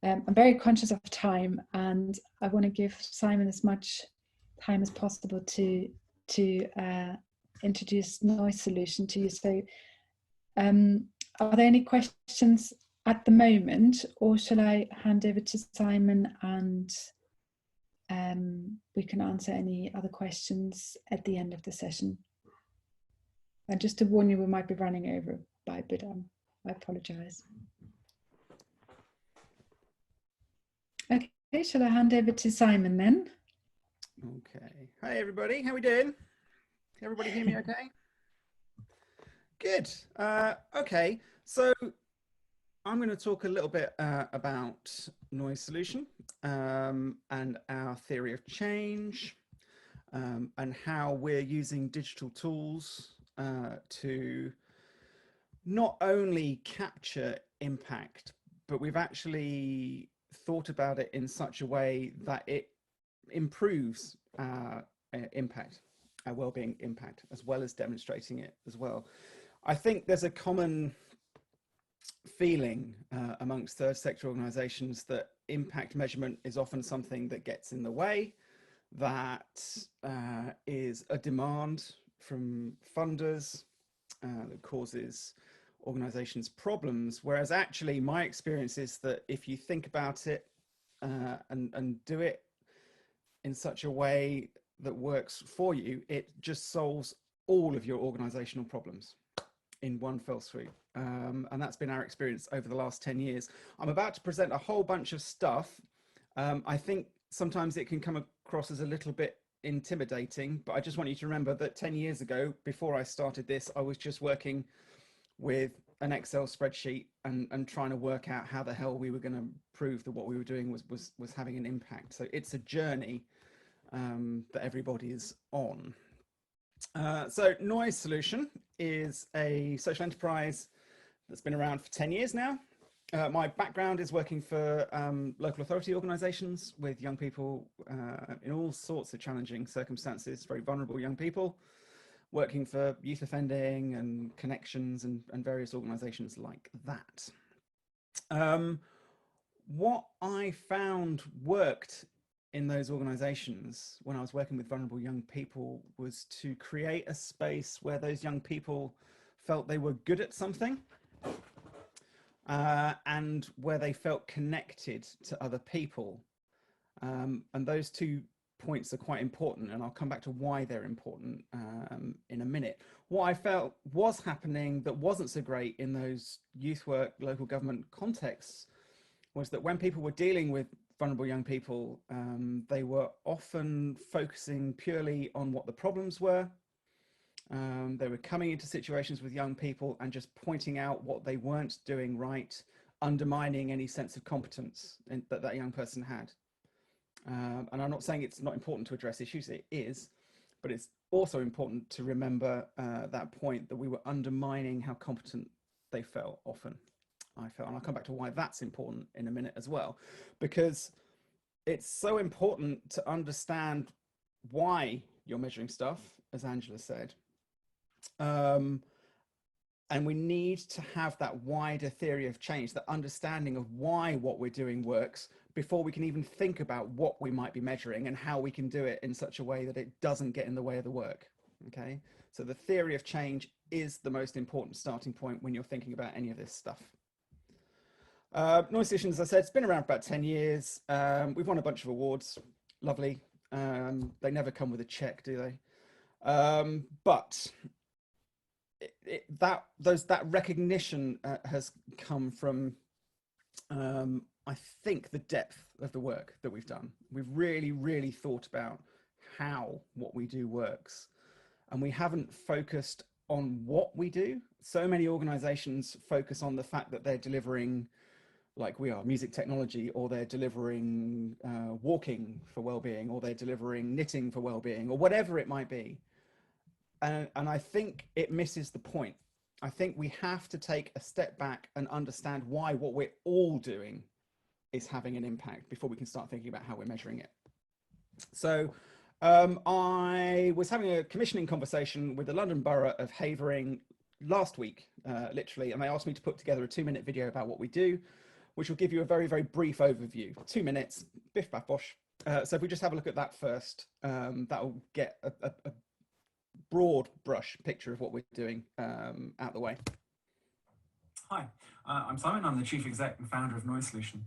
I'm very conscious of time, and I want to give Simon as much time as possible to introduce Noise Solution to you. So are there any questions at the moment, or shall I hand over to Simon and we can answer any other questions at the end of the session? And just to warn you, we might be running over by a bit. I apologize. Okay, shall I hand over to Simon then? Okay. Hi everybody, how we doing? Can everybody hear me okay? Good. Okay, so I'm going to talk a little bit about Noise Solution and our theory of change, and how we're using digital tools to not only capture impact, but we've actually thought about it in such a way that it improves our impact, our wellbeing impact, as well as demonstrating it as well. I think there's a common feeling amongst third sector organisations that impact measurement is often something that gets in the way, that is a demand from funders, that causes organisations problems, whereas actually my experience is that if you think about it and do it in such a way that works for you, it just solves all of your organisational problems in one fell swoop. And that's been our experience over the last 10 years. I'm about to present a whole bunch of stuff. I think sometimes it can come across as a little bit intimidating, but I just want you to remember that 10 years ago, before I started this, I was just working with an Excel spreadsheet and trying to work out how the hell we were going to prove that what we were doing was having an impact. So it's a journey that everybody is on. So Noise Solution is a social enterprise that's been around for 10 years now. My background is working for local authority organisations with young people in all sorts of challenging circumstances, very vulnerable young people, working for youth offending and connections and various organisations like that. What I found worked in those organisations when I was working with vulnerable young people was to create a space where those young people felt they were good at something, and where they felt connected to other people. And those two points are quite important, and I'll come back to why they're important in a minute. What I felt was happening that wasn't so great in those youth work, local government contexts was that when people were dealing with vulnerable young people, they were often focusing purely on what the problems were. They were coming into situations with young people and just pointing out what they weren't doing right, undermining any sense of competence that that young person had. And I'm not saying it's not important to address issues, it is, but it's also important to remember that point that we were undermining how competent they felt often. I felt, and I'll come back to why that's important in a minute as well, because it's so important to understand why you're measuring stuff, as Angela said. And we need to have that wider theory of change, that understanding of why what we're doing works before we can even think about what we might be measuring and how we can do it in such a way that it doesn't get in the way of the work. Okay, so the theory of change is the most important starting point when you're thinking about any of this stuff. Noise Solutions, as I said, it's been around for about 10 years. We've won a bunch of awards. Lovely. They never come with a check, do they? But that recognition has come from, I think, the depth of the work that we've done. We've really thought about how what we do works, and we haven't focused on what we do. So many organizations focus on the fact that they're delivering, like we are, music technology, or they're delivering walking for well-being, or they're delivering knitting for well-being, or whatever it might be. And I think it misses the point. I think we have to take a step back and understand why what we're all doing is having an impact before we can start thinking about how we're measuring it. So I was having a commissioning conversation with the London Borough of Havering last week, literally, and they asked me to put together a 2-minute video about what we do, which will give you a very brief overview. 2 minutes, biff baff bosh. So if we just have a look at that first, that will get a broad brush picture of what we're doing out the way. Hi, I'm Simon. I'm the Chief Exec and founder of Noise Solution.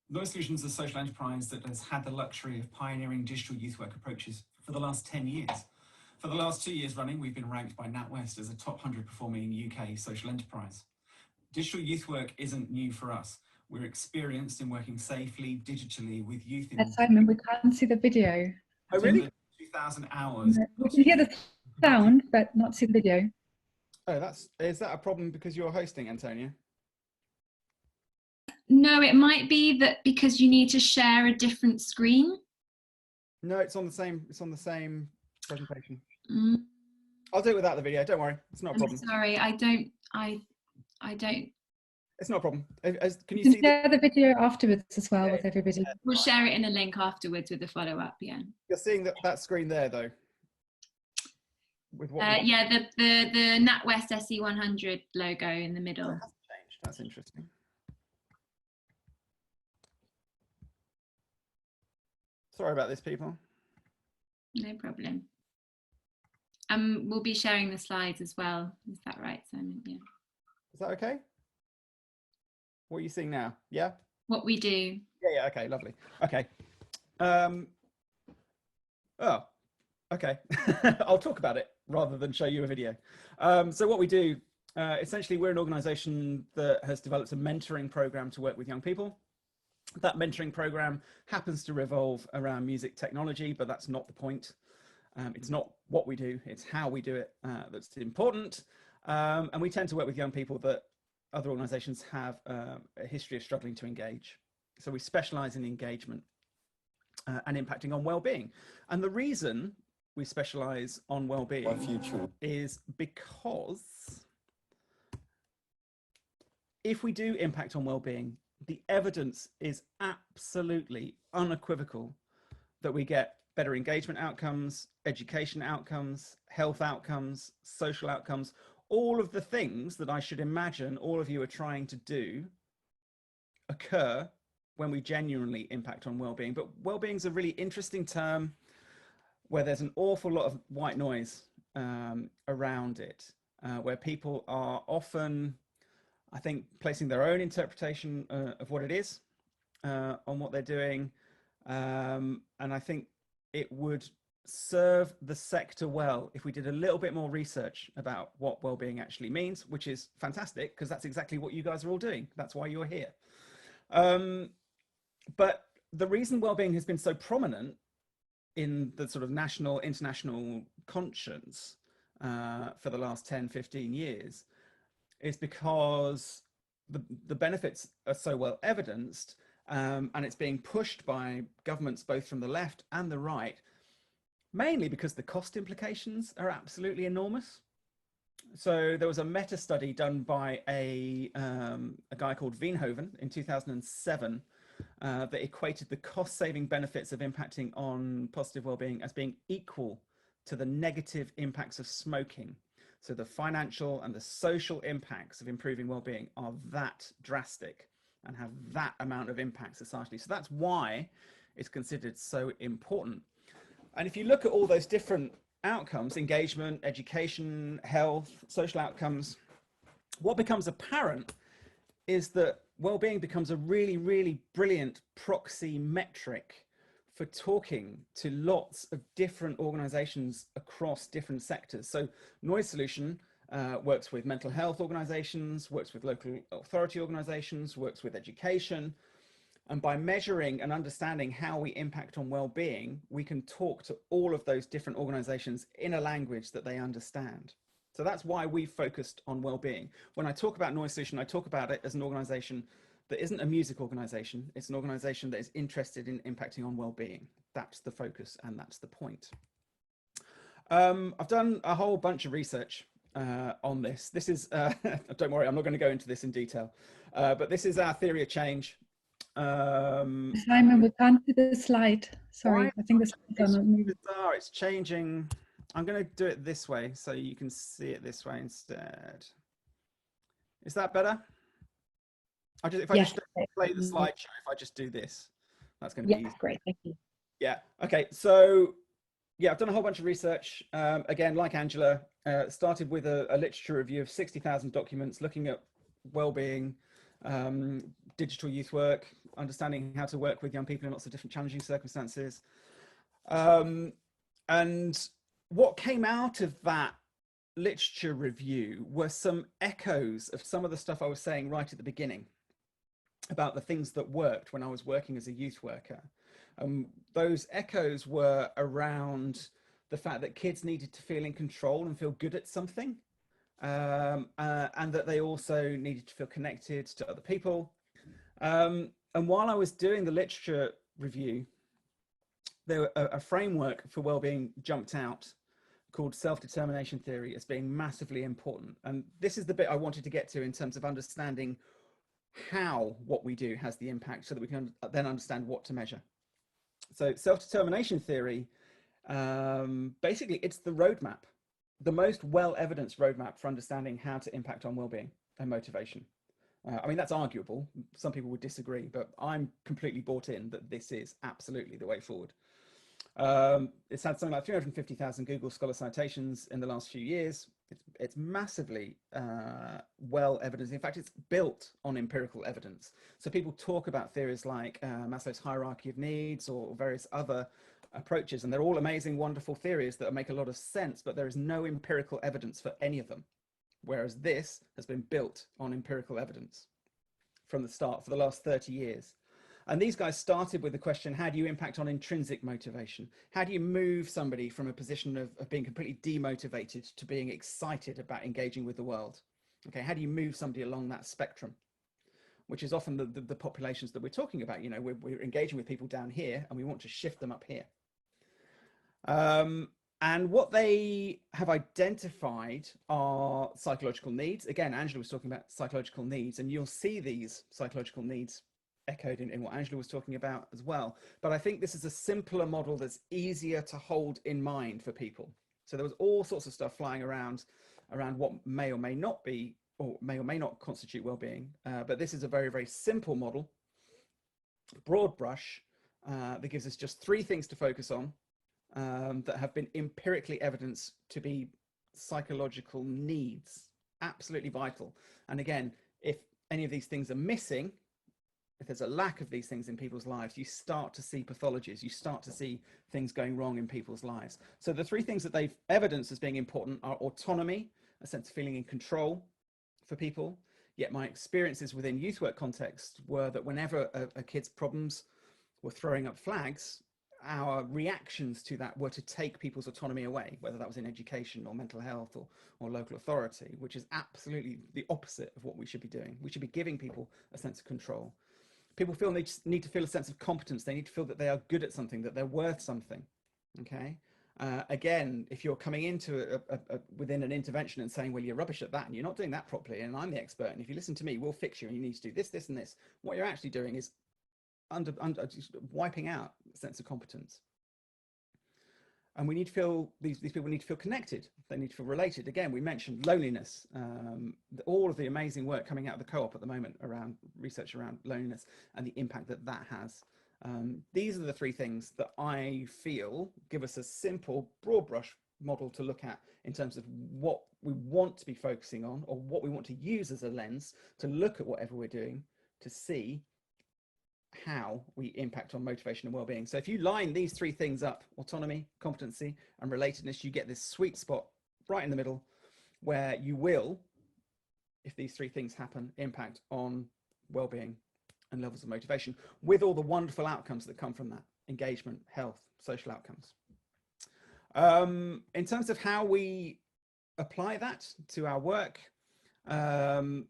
Noise Solution is a social enterprise that has had the luxury of pioneering digital youth work approaches for the last 10 years. For the last 2 years running, we've been ranked by NatWest as a top 100 performing UK social enterprise. Digital youth work isn't new for us. We're experienced in working safely, digitally with youth in... Simon, we can't see the video. Oh, really? 2,000 hours. We can hear the sound, but not see the video. Oh, is that a problem because you're hosting, Antonia? No, it might be that because you need to share a different screen. No, it's on the same presentation. Mm. I'll do it without the video. Don't worry, it's not a problem. I'm sorry, I don't. It's not a problem. Can you You see? share the video afterwards as well with everybody. Yeah. We'll share it in a link afterwards with the follow-up. Yeah. You're seeing that screen there, though. With what? Yeah, the NatWest SE100 logo in the middle. Oh, it hasn't changed. That's interesting. Sorry about this, people. No problem. We'll be sharing the slides as well. Is that right, Simon? Yeah. Is that okay? What are you seeing now? Yeah? What we do. Yeah, okay, lovely. Okay. Oh, okay. I'll talk about it rather than show you a video. So what we do, essentially, we're an organization that has developed a mentoring program to work with young people. That mentoring program happens to revolve around music technology, but that's not the point. It's not what we do, it's how we do it that's important. And we tend to work with young people that other organizations have a history of struggling to engage. So we specialize in engagement and impacting on well-being. And the reason we specialize on well-being is because if we do impact on well-being, the evidence is absolutely unequivocal that we get better engagement outcomes, education outcomes, health outcomes, social outcomes, all of the things that I should imagine all of you are trying to do occur when we genuinely impact on well-being. But well-being is a really interesting term where there's an awful lot of white noise around it, where people are often, I think, placing their own interpretation of what it is on what they're doing. And I think it would serve the sector well if we did a little bit more research about what well-being actually means, which is fantastic because that's exactly what you guys are all doing. That's why you're here. But the reason well-being has been so prominent in the sort of national, international conscience for the last 10, 15 years is because the benefits are so well evidenced, and it's being pushed by governments both from the left and the right, mainly because the cost implications are absolutely enormous. So there was a meta study done by a guy called Veenhoven in 2007 that equated the cost-saving benefits of impacting on positive well-being as being equal to the negative impacts of smoking. So the financial and the social impacts of improving well-being are that drastic and have that amount of impact societally. So that's why it's considered so important. And if you look at all those different outcomes, engagement, education, health, social outcomes, what becomes apparent is that well-being becomes a really, really brilliant proxy metric for talking to lots of different organizations across different sectors. So Noise Solution works with mental health organizations, works with local authority organizations, works with education. And by measuring and understanding how we impact on well-being, we can talk to all of those different organizations in a language that they understand. So that's why we focused on well-being. When I talk about Noise Solution, I talk about it as an organization that isn't a music organization. It's an organization that is interested in impacting on well-being. That's the focus and that's the point. I've done a whole bunch of research on this. This is, don't worry, I'm not going to go into this in detail, but this is our theory of change. Simon, we can't see the slide. Sorry, I think the slides are not moving. Bizarre. It's changing. I'm going to do it this way so you can see it this way instead. Is that better? If I just play the slideshow, if I just do this, that's going to be easy. Great, thank you. Yeah. Okay. So yeah, I've done a whole bunch of research. Again, like Angela, started with a literature review of 60,000 documents looking at well-being, digital youth work, understanding how to work with young people in lots of different challenging circumstances. And what came out of that literature review were some echoes of some of the stuff I was saying right at the beginning about the things that worked when I was working as a youth worker. Those echoes were around the fact that kids needed to feel in control and feel good at something. And that they also needed to feel connected to other people. And while I was doing the literature review, there a framework for well-being jumped out called self-determination theory as being massively important. And this is the bit I wanted to get to in terms of understanding how what we do has the impact so that we can then understand what to measure. So self-determination theory, basically it's the roadmap, the most well-evidenced roadmap for understanding how to impact on well-being and motivation. I mean, that's arguable. Some people would disagree, but I'm completely bought in that this is absolutely the way forward. It's had something like 350,000 Google Scholar citations in the last few years. It's massively well evidenced. In fact, it's built on empirical evidence. So people talk about theories like Maslow's hierarchy of needs or various other approaches, and they're all amazing, wonderful theories that make a lot of sense, but there is no empirical evidence for any of them. Whereas this has been built on empirical evidence from the start for the last 30 years. And these guys started with the question, how do you impact on intrinsic motivation? How do you move somebody from a position of being completely demotivated to being excited about engaging with the world? Okay, how do you move somebody along that spectrum? Which is often the populations that we're talking about. You know, we're engaging with people down here and we want to shift them up here. And what they have identified are psychological needs. Again, Angela was talking about psychological needs, and you'll see these psychological needs echoed in what Angela was talking about as well. But I think this is a simpler model that's easier to hold in mind for people. So there was all sorts of stuff flying around what may or may not be, or may not constitute well-being. But this is a very, very simple model, broad brush, that gives us just 3 things to focus on. That have been empirically evidenced to be psychological needs, absolutely vital. And again, if any of these things are missing, if there's a lack of these things in people's lives, you start to see pathologies, you start to see things going wrong in people's lives. So the three things that they've evidenced as being important are autonomy, a sense of feeling in control for people. Yet my experiences within youth work context were that whenever a kid's problems were throwing up flags, our reactions to that were to take people's autonomy away, whether that was in education or mental health or local authority, which is absolutely the opposite of what we should be doing. We should be giving people a sense of control. People feel they just need to feel a sense of competence. They need to feel that they are good at something, that they're worth something. Okay. Again, if you're coming into within an intervention and saying, well, you're rubbish at that and you're not doing that properly, and I'm the expert, and if you listen to me, we'll fix you, and you need to do this, this, and this. What you're actually doing is just wiping out a sense of competence. And we need to feel, these people need to feel connected. They need to feel related. Again, we mentioned loneliness, all of the amazing work coming out of the co-op at the moment around research around loneliness and the impact that that has. These are the three things that I feel give us a simple, broad brush model to look at in terms of what we want to be focusing on, or what we want to use as a lens to look at whatever we're doing to see how we impact on motivation and well-being. So if you line these three things up, autonomy, competency, and relatedness, you get this sweet spot right in the middle where you will, if these three things happen, impact on well-being and levels of motivation, with all the wonderful outcomes that come from that: engagement, health, social outcomes. In terms of how we apply that to our work, the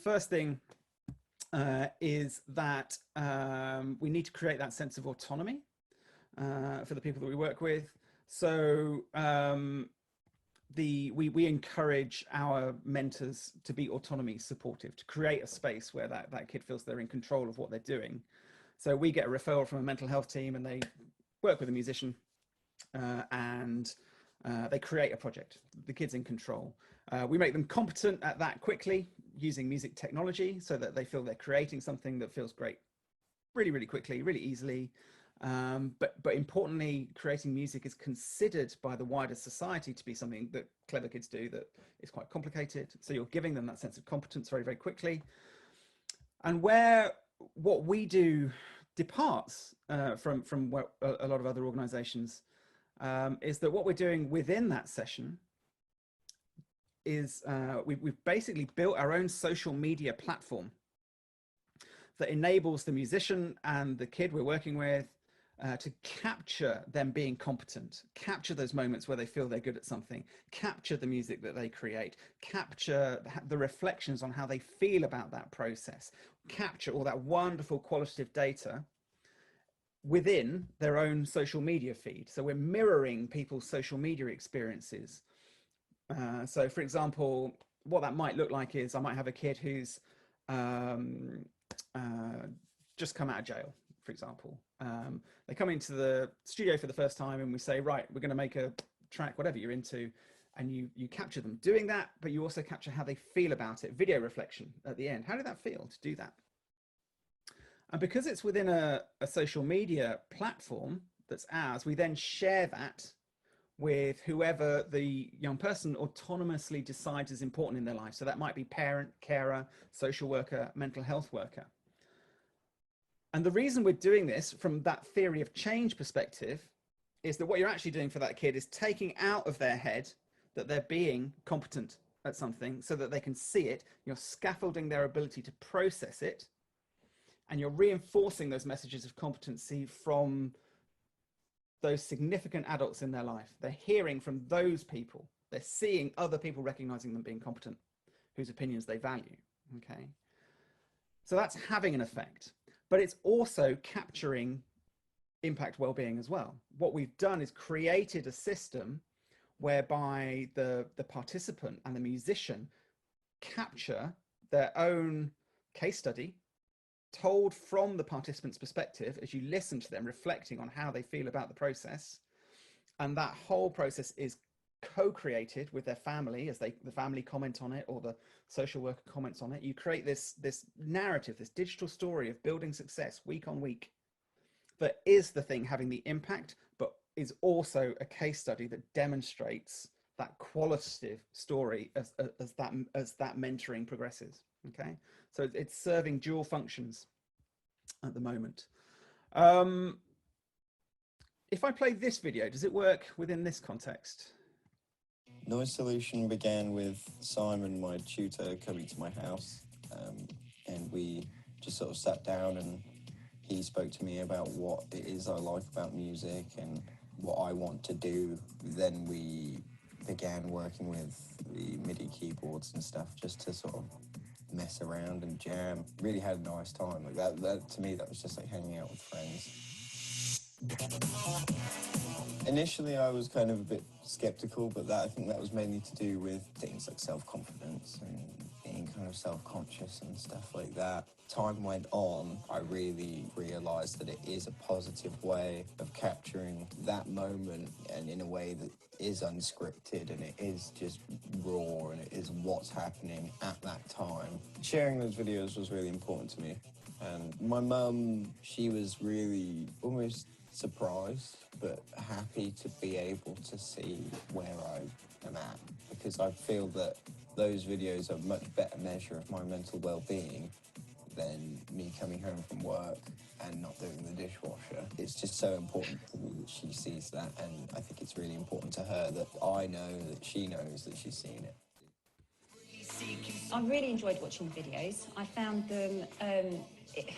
first thing is that we need to create that sense of autonomy for the people that we work with. So we encourage our mentors to be autonomy supportive, to create a space where that kid feels they're in control of what they're doing. So we get a referral from a mental health team, and they work with a musician and they create a project. The kid's in control. We make them competent at that quickly using music technology so that they feel they're creating something that feels great really, really quickly, really easily. But importantly, creating music is considered by the wider society to be something that clever kids do that is quite complicated. So you're giving them that sense of competence very, very quickly. And where what we do departs from what a lot of other organizations is that what we're doing within that session is we've basically built our own social media platform that enables the musician and the kid we're working with to capture them being competent, capture those moments where they feel they're good at something, capture the music that they create, capture the reflections on how they feel about that process, capture all that wonderful qualitative data within their own social media feed. So we're mirroring people's social media experiences. So for example, what that might look like is I might have a kid who's just come out of jail, for example. They come into the studio for the first time and we say, right, we're going to make a track, whatever you're into, and you capture them doing that, but you also capture how they feel about it, video reflection at the end. How did that feel to do that? And because it's within a social media platform that's ours, we then share that with whoever the young person autonomously decides is important in their life. So that might be parent, carer, social worker, mental health worker. And the reason we're doing this from that theory of change perspective is that what you're actually doing for that kid is taking out of their head that they're being competent at something so that they can see it. You're scaffolding their ability to process it, and you're reinforcing those messages of competency from those significant adults in their life. They're hearing from those people. They're seeing other people recognizing them being competent, whose opinions they value. Okay. So that's having an effect, but it's also capturing impact well-being as well. What we've done is created a system whereby the participant and the musician capture their own case study told from the participant's perspective as you listen to them reflecting on how they feel about the process. And that whole process is co-created with their family as the family comment on it or the social worker comments on it. You create this narrative, this digital story of building success week on week that is the thing having the impact, but is also a case study that demonstrates that qualitative story as that mentoring progresses. Okay, so it's serving dual functions. at the moment. If I play this video, does it work within this context? Noise Solution began with Simon, my tutor, coming to my house, and we just sort of sat down and he spoke to me about what it is I like about music and what I want to do. Then we began working with the MIDI keyboards and stuff just to sort of mess around and jam. Really had a nice time. Like that to me, that was just like hanging out with friends. Initially, I was kind of a bit skeptical, but I think that was mainly to do with things like self-confidence and being kind of self-conscious and stuff like that. Time went on, I really realised that it is a positive way of capturing that moment, and in a way that is unscripted and it is just raw and it is what's happening at that time. Sharing those videos was really important to me. And my mum, she was really almost surprised but happy to be able to see where I am at, because I feel that those videos are a much better measure of my mental well-being than me coming home from work and not doing the dishwasher. It's just so important to me that she sees that, and I think it's really important to her that I know that she knows that she's seen it. I really enjoyed watching the videos. I found them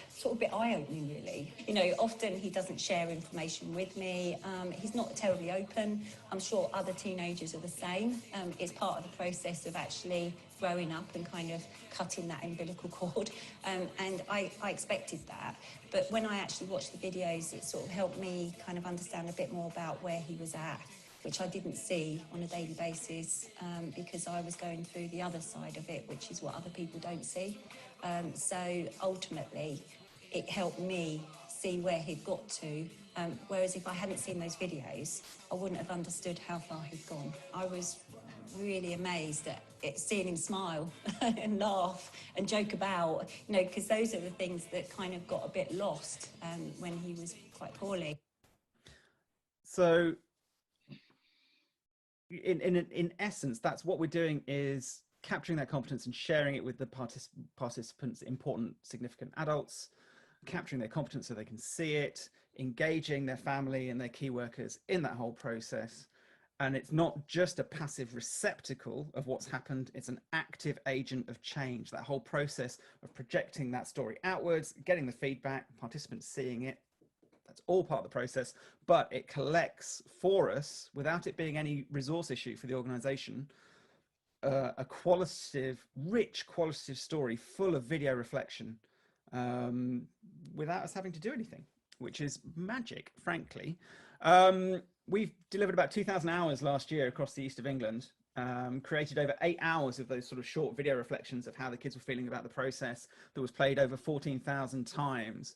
sort of a bit eye-opening, really. You know, often he doesn't share information with me. He's not terribly open. I'm sure other teenagers are the same. It's part of the process of actually growing up and kind of cutting that umbilical cord. And I expected that. But when I actually watched the videos, it sort of helped me kind of understand a bit more about where he was at, which I didn't see on a daily basis because I was going through the other side of it, which is what other people don't see. So ultimately, it helped me see where he'd got to, whereas if I hadn't seen those videos, I wouldn't have understood how far he'd gone. I was really amazed at seeing him smile and laugh and joke about, you know, because those are the things that kind of got a bit lost when he was quite poorly. So in essence, that's what we're doing, is capturing that competence and sharing it with the participants, important, significant adults, capturing their competence so they can see it, engaging their family and their key workers in that whole process. And it's not just a passive receptacle of what's happened, it's an active agent of change. That whole process of projecting that story outwards, getting the feedback, participants seeing it, that's all part of the process, but it collects for us, without it being any resource issue for the organization, a qualitative, rich qualitative story full of video reflection without us having to do anything, which is magic, frankly. We've delivered about 2,000 hours last year across the east of England, created over 8 hours of those sort of short video reflections of how the kids were feeling about the process, that was played over 14,000 times.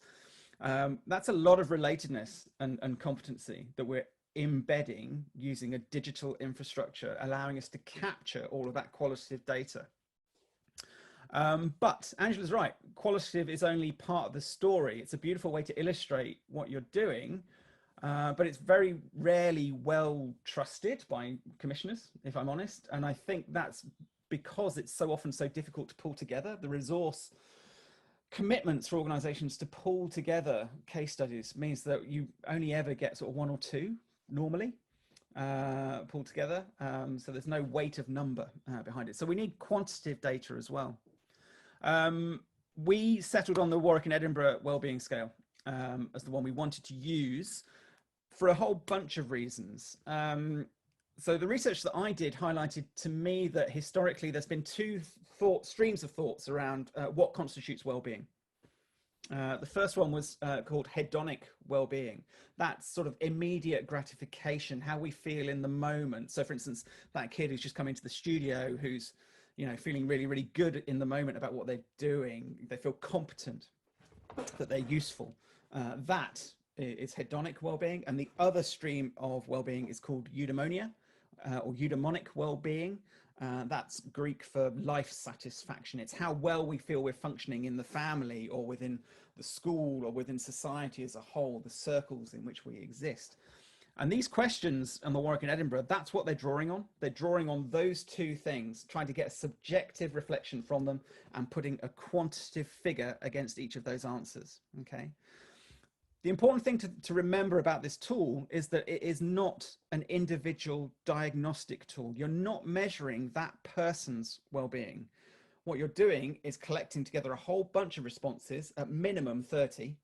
That's a lot of relatedness and competency that we're embedding using a digital infrastructure, allowing us to capture all of that qualitative data. But Angela's right, qualitative is only part of the story. It's a beautiful way to illustrate what you're doing, but it's very rarely well trusted by commissioners, if I'm honest. And I think that's because it's so often so difficult to pull together. The resource commitments for organizations to pull together case studies means that you only ever get sort of one or two normally pulled together. So there's no weight of number behind it. So we need quantitative data as well. We settled on the Warwick and Edinburgh wellbeing scale as the one we wanted to use for a whole bunch of reasons. So the research that I did highlighted to me that historically there's been two streams of thoughts around what constitutes well-being. The first one was called hedonic well-being. That's sort of immediate gratification, how we feel in the moment. So for instance, that kid who's just come into the studio, who's, you know, feeling really, really good in the moment about what they're doing. They feel competent, that they're useful. That is hedonic well-being. And the other stream of well-being is called eudaimonia, or eudaimonic well-being. That's Greek for life satisfaction. It's how well we feel we're functioning in the family or within the school or within society as a whole, the circles in which we exist. And these questions on the Warwick in Edinburgh, that's what they're drawing on. They're drawing on those two things, trying to get a subjective reflection from them and putting a quantitative figure against each of those answers, okay? The important thing to remember about this tool is that it is not an individual diagnostic tool. You're not measuring that person's well-being. What you're doing is collecting together a whole bunch of responses, at minimum 30,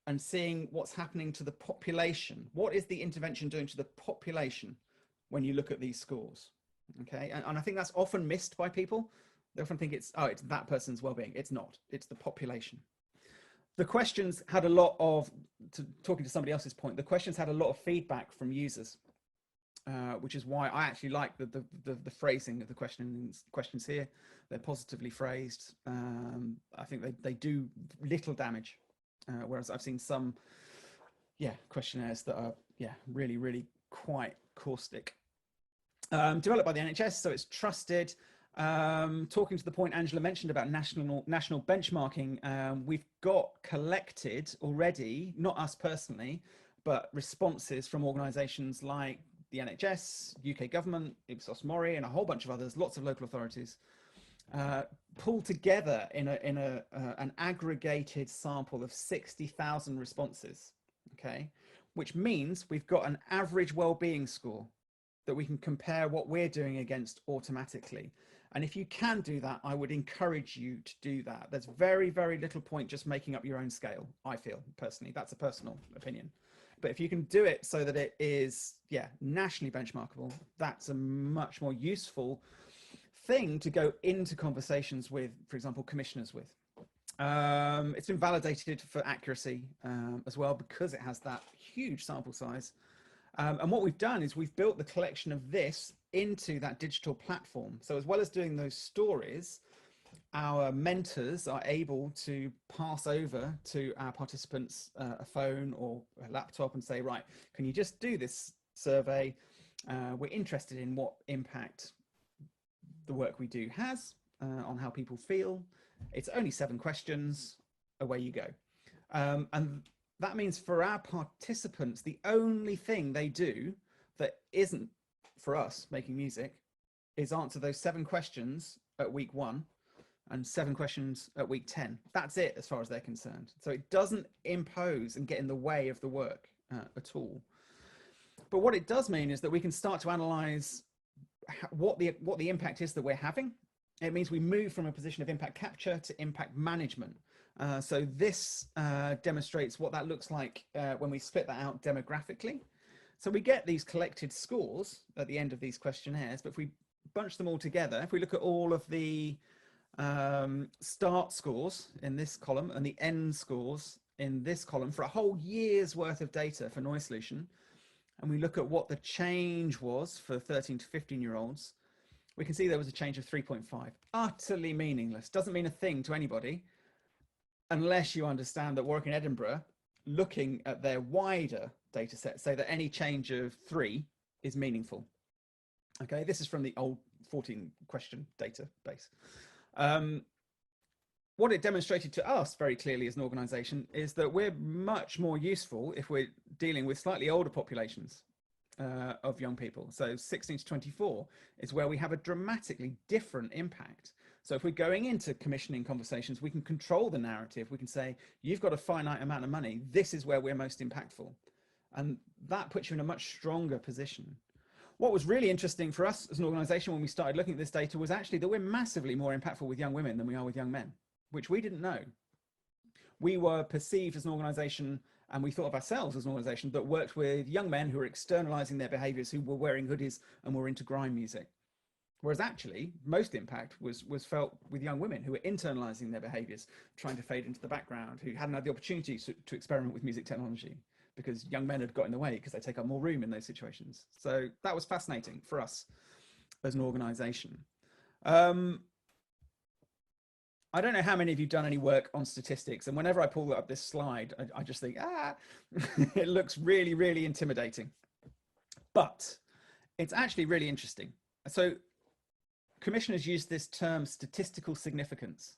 and seeing what's happening to the population. What is the intervention doing to the population when you look at these scores? Okay, and I think that's often missed by people. They often think it's that person's well-being. It's not, it's the population. The questions had a lot of, talking to somebody else's point, the questions had a lot of feedback from users, which is why I actually like the phrasing of the questions here. They're positively phrased. I think they do little damage. Whereas I've seen some, questionnaires that are, really, really quite caustic. Developed by the NHS, so it's trusted. Talking to the point Angela mentioned about national benchmarking, we've got collected already, not us personally, but responses from organisations like the NHS, UK government, Ipsos Mori, and a whole bunch of others, lots of local authorities. Pulled together in an aggregated sample of 60,000 responses, okay, which means we've got an average well-being score that we can compare what we're doing against automatically. And if you can do that, I would encourage you to do that. There's very, very little point just making up your own scale, I feel personally. That's a personal opinion. But if you can do it so that it is, nationally benchmarkable, that's a much more useful thing to go into conversations with, for example, commissioners with. It's been validated for accuracy as well, because it has that huge sample size. And what we've done is we've built the collection of this into that digital platform. So as well as doing those stories, our mentors are able to pass over to our participants a phone or a laptop and say, right, can you just do this survey? We're interested in what impact the work we do has on how people feel. It's only 7 questions, away you go. And that means for our participants, the only thing they do that isn't for us making music is answer those 7 questions at week 1 and 7 questions at week 10. That's it as far as they're concerned. So it doesn't impose and get in the way of the work at all. But what it does mean is that we can start to analyze what the impact is that we're having. It means we move from a position of impact capture to impact management. So this demonstrates what that looks like when we split that out demographically. So we get these collected scores at the end of these questionnaires, but if we bunch them all together, if we look at all of the start scores in this column and the end scores in this column for a whole year's worth of data for Noise Solution, and we look at what the change was for 13 to 15-year-olds, we can see there was a change of 3.5. Utterly meaningless. Doesn't mean a thing to anybody unless you understand that Warwick and Edinburgh, looking at their wider data set, say that any change of 3 is meaningful. Okay, this is from the old 14 question database. What it demonstrated to us very clearly as an organisation is that we're much more useful if we're dealing with slightly older populations of young people. So 16 to 24 is where we have a dramatically different impact. So if we're going into commissioning conversations, we can control the narrative. We can say, you've got a finite amount of money. This is where we're most impactful. And that puts you in a much stronger position. What was really interesting for us as an organisation when we started looking at this data was actually that we're massively more impactful with young women than we are with young men, which we didn't know. We were perceived as an organisation, and we thought of ourselves as an organisation that worked with young men who were externalising their behaviours, who were wearing hoodies and were into grime music. Whereas actually, most impact was felt with young women who were internalising their behaviours, trying to fade into the background, who hadn't had the opportunity to experiment with music technology because young men had got in the way because they take up more room in those situations. So that was fascinating for us as an organisation. I don't know how many of you have done any work on statistics, and whenever I pull up this slide, I just think, it looks really, really intimidating. But it's actually really interesting. So commissioners use this term statistical significance.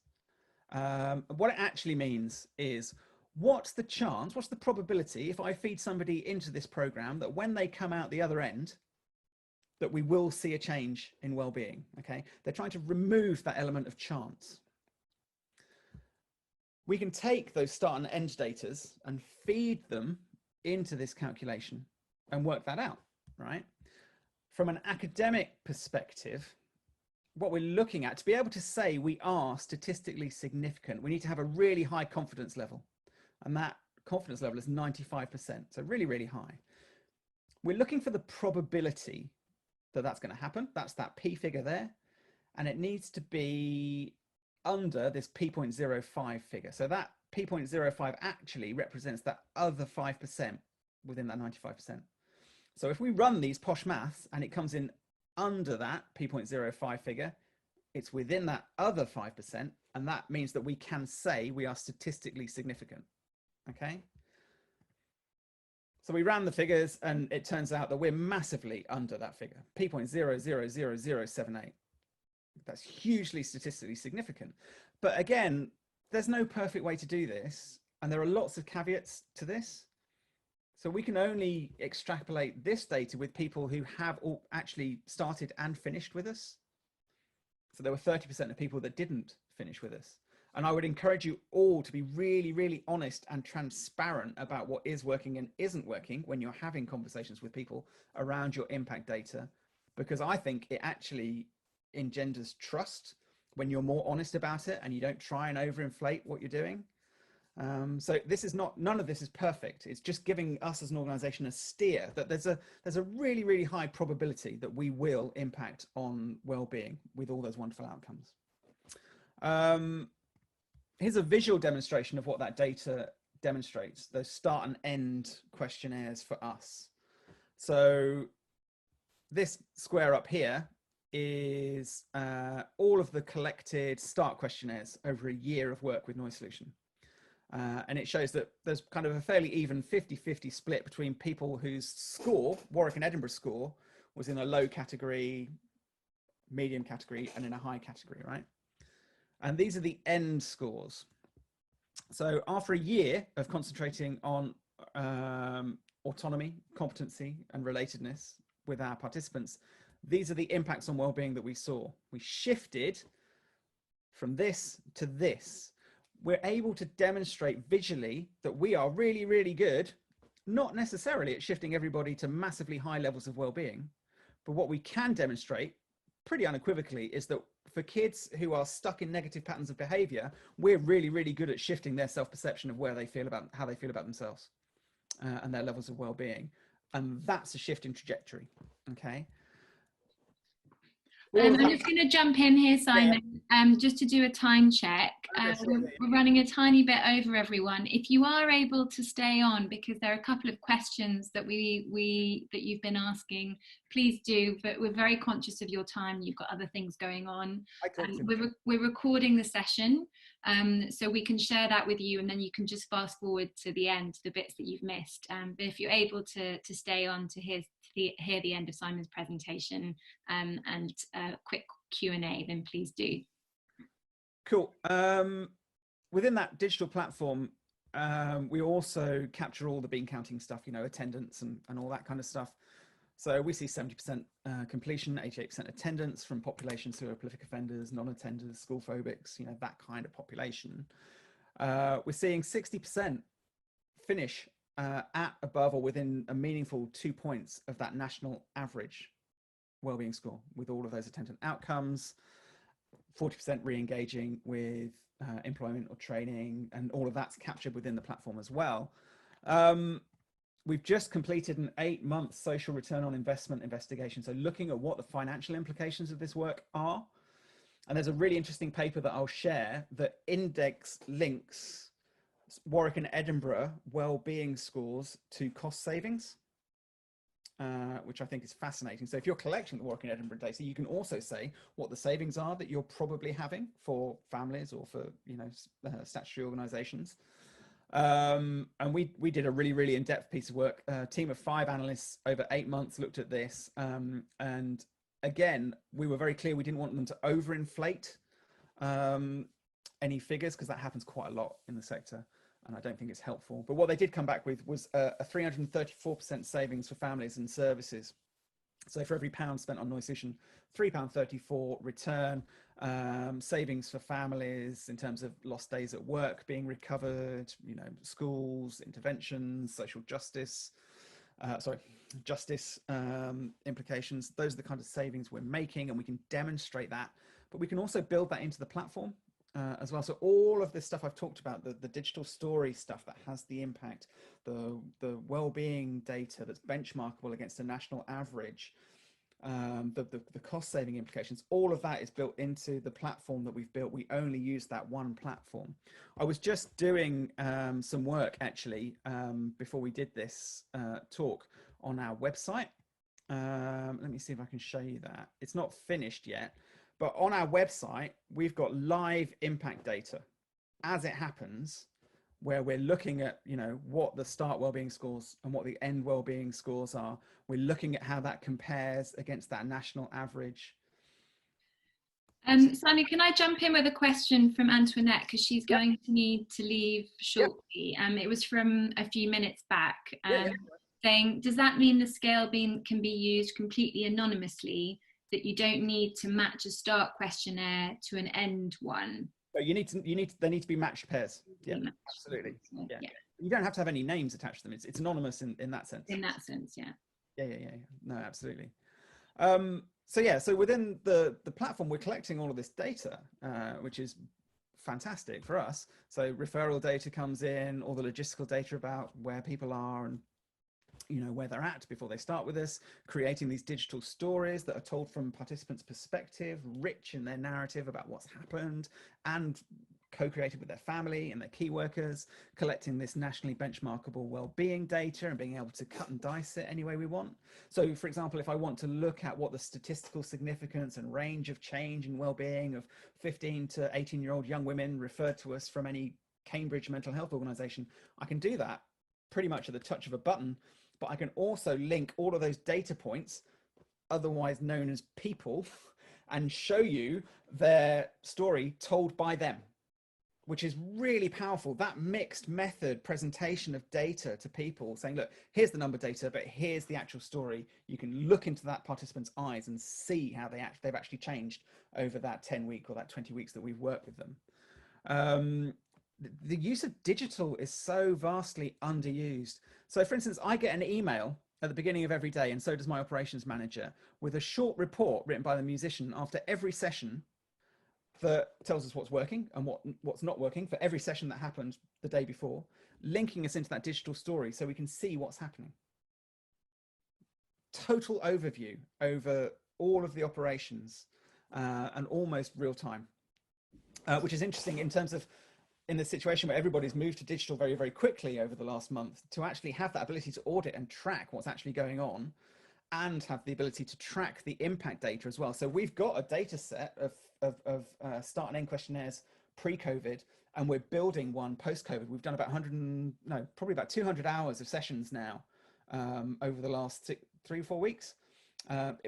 What it actually means is what's the chance, what's the probability if I feed somebody into this program that when they come out the other end, that we will see a change in well-being? Okay, they're trying to remove that element of chance. We can take those start and end datas and feed them into this calculation and work that out, right? From an academic perspective, what we're looking at, to be able to say we are statistically significant, we need to have a really high confidence level. And that confidence level is 95%, so really, really high. We're looking for the probability that that's going to happen. That's that P figure there. And it needs to be under this P.05 figure. So that P.05 actually represents that other 5% within that 95%. So if we run these posh maths and it comes in under that P.05 figure, it's within that other 5%, and that means that we can say we are statistically significant. Okay, so we ran the figures and it turns out that we're massively under that figure, P.000078. That's hugely statistically significant. But again, there's no perfect way to do this, and there are lots of caveats to this. So we can only extrapolate this data with people who have all actually started and finished with us. So there were 30% of people that didn't finish with us. And I would encourage you all to be really, really honest and transparent about what is working and isn't working when you're having conversations with people around your impact data, because I think it actually engenders trust when you're more honest about it and you don't try and overinflate what you're doing. So this is not, none of this is perfect. It's just giving us as an organization a steer that there's a really, really high probability that we will impact on well-being with all those wonderful outcomes. Here's a visual demonstration of what that data demonstrates, those start and end questionnaires for us. So this square up here is all of the collected start questionnaires over a year of work with Noise Solution. And it shows that there's kind of a fairly even 50-50 split between people whose score, Warwick and Edinburgh score, was in a low category, medium category, and in a high category, right? And these are the end scores. So after a year of concentrating on autonomy, competency, and relatedness with our participants, these are the impacts on well-being that we saw. We shifted from this to this. We're able to demonstrate visually that we are really, really good, not necessarily at shifting everybody to massively high levels of well-being, but what we can demonstrate pretty unequivocally is that for kids who are stuck in negative patterns of behavior, we're really, really good at shifting their self-perception of where they feel about, how they feel about themselves and their levels of well-being. And that's a shift in trajectory, okay? I'm just going to jump in here, Simon, just to do a time check. We're running a tiny bit over, everyone. If you are able to stay on, because there are a couple of questions that that you've been asking, please do. But we're very conscious of your time. You've got other things going on. We're recording the session, so we can share that with you, and then you can just fast forward to the end, the bits that you've missed. But if you're able to stay on to hear the end of Simon's presentation and a quick Q&A, then please do. Cool. Within that digital platform, we also capture all the bean counting stuff, you know, attendance and all that kind of stuff. So we see 70% completion, 88% attendance from populations who are prolific offenders, non-attenders, school phobics, you know, that kind of population. We're seeing 60% finish at, above, or within a meaningful 2 points of that national average wellbeing score with all of those attendant outcomes, 40% re-engaging with employment or training, and all of that's captured within the platform as well. We've just completed an 8-month social return on investment investigation. So looking at what the financial implications of this work are. And there's a really interesting paper that I'll share that links Warwick and Edinburgh well-being scores to cost savings, which I think is fascinating. So if you're collecting the Warwick and Edinburgh data, you can also say what the savings are that you're probably having for families or for, you know, statutory organisations. And we did a really, really in-depth piece of work. A team of 5 analysts over 8 months looked at this. And again, we were very clear we didn't want them to overinflate any figures, because that happens quite a lot in the sector. and I don't think it's helpful. But what they did come back with was a 334% savings for families and services. So for every £1 spent on noise pollution, £3.34 return, savings for families in terms of lost days at work being recovered, you know, schools, interventions, social justice, justice implications. Those are the kind of savings we're making, and we can demonstrate that, but we can also build that into the platform as well. So all of this stuff I've talked about, the digital story stuff that has the impact, the well-being data that's benchmarkable against a national average, the cost-saving implications, all of that is built into the platform that we've built. We only use that one platform. I was just doing some work actually before we did this talk on our website. Let me see if I can show you that. It's not finished yet, but on our website, we've got live impact data as it happens, where we're looking at, you know, what the start wellbeing scores and what the end wellbeing scores are. We're looking at how that compares against that national average. Simon, can I jump in with a question from Antoinette, because she's going to need to leave shortly. It was from a few minutes back, saying, does that mean the scale can be used completely anonymously, that you don't need to match a start questionnaire to an end one? But they need to be matched pairs. Yeah, absolutely. Yeah. You don't have to have any names attached to them. It's anonymous in that sense. In that sense, yeah. Yeah. No, absolutely. So within the platform, we're collecting all of this data, which is fantastic for us. So referral data comes in, all the logistical data about where people are and, you know, where they're at before they start with us, creating these digital stories that are told from participants' perspective, rich in their narrative about what's happened, and co-created with their family and their key workers, collecting this nationally benchmarkable well-being data and being able to cut and dice it any way we want. So for example, if I want to look at what the statistical significance and range of change in well-being of 15 to 18-year-old young women referred to us from any Cambridge mental health organization, I can do that pretty much at the touch of a button. But I can also link all of those data points, otherwise known as people, and show you their story told by them, which is really powerful. That mixed method presentation of data to people, saying, look, here's the number data, but here's the actual story. You can look into that participant's eyes and see how they've actually changed over that 10-week or that 20 weeks that we've worked with them. The use of digital is so vastly underused. So for instance, I get an email at the beginning of every day, and so does my operations manager, with a short report written by the musician after every session that tells us what's working and what's not working for every session that happened the day before, linking us into that digital story so we can see what's happening. Total overview over all of the operations and almost real time, which is interesting in terms of, in the situation where everybody's moved to digital very, very quickly over the last month, to actually have that ability to audit and track what's actually going on, and have the ability to track the impact data as well. So we've got a data set of start and end questionnaires pre-COVID, and we're building one post-COVID. We've done about probably about 200 hours of sessions now over the last 3 or 4 weeks,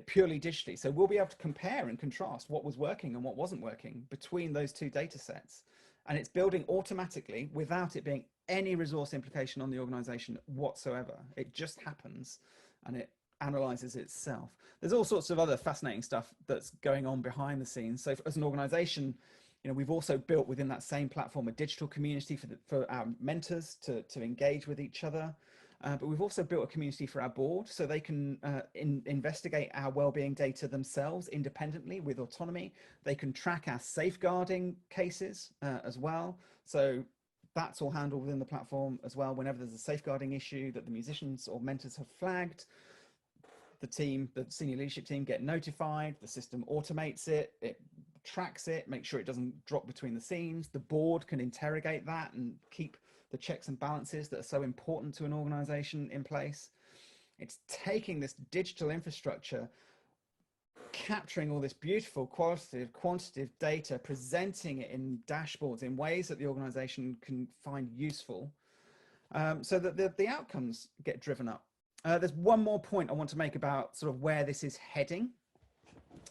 purely digitally. So we'll be able to compare and contrast what was working and what wasn't working between those two data sets. And it's building automatically without it being any resource implication on the organization whatsoever. It just happens and it analyzes itself. There's all sorts of other fascinating stuff that's going on behind the scenes. So as an organization, you know, we've also built within that same platform a digital community for our mentors to engage with each other. But we've also built a community for our board so they can investigate our wellbeing data themselves independently with autonomy. They can track our safeguarding cases as well. So that's all handled within the platform as well. Whenever there's a safeguarding issue that the musicians or mentors have flagged, the senior leadership team get notified, the system automates it, it tracks it, makes sure it doesn't drop between the seams. The board can interrogate that and keep the checks and balances that are so important to an organization in place. It's taking this digital infrastructure, capturing all this beautiful qualitative, quantitative data, presenting it in dashboards in ways that the organization can find useful, so that the outcomes get driven up. There's one more point I want to make about sort of where this is heading,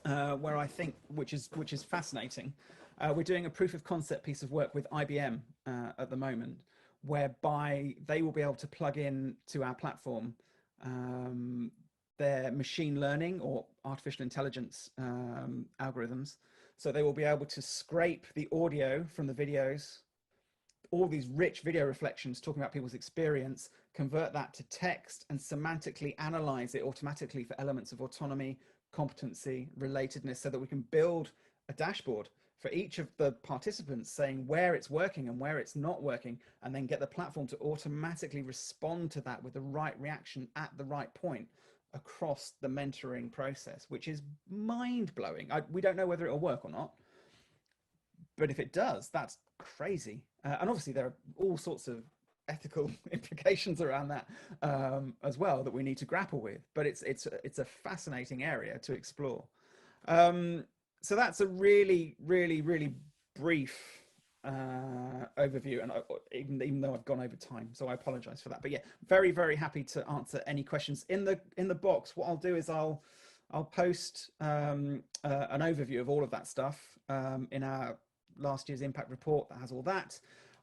where I think, which is fascinating. We're doing a proof of concept piece of work with IBM at the moment, whereby they will be able to plug in to our platform their machine learning or artificial intelligence algorithms. So they will be able to scrape the audio from the videos, all these rich video reflections talking about people's experience, convert that to text and semantically analyze it automatically for elements of autonomy, competency, relatedness, so that we can build a dashboard for each of the participants saying where it's working and where it's not working, and then get the platform to automatically respond to that with the right reaction at the right point across the mentoring process, which is mind-blowing. We don't know whether it'll work or not, but if it does, that's crazy. And obviously there are all sorts of ethical implications around that as well that we need to grapple with, but it's a fascinating area to explore. So that's a really brief overview, and even though I've gone over time, so I apologize for that. But yeah, very happy to answer any questions in the box. What I'll do is I'll post an overview of all of that stuff in our last year's impact report that has all that.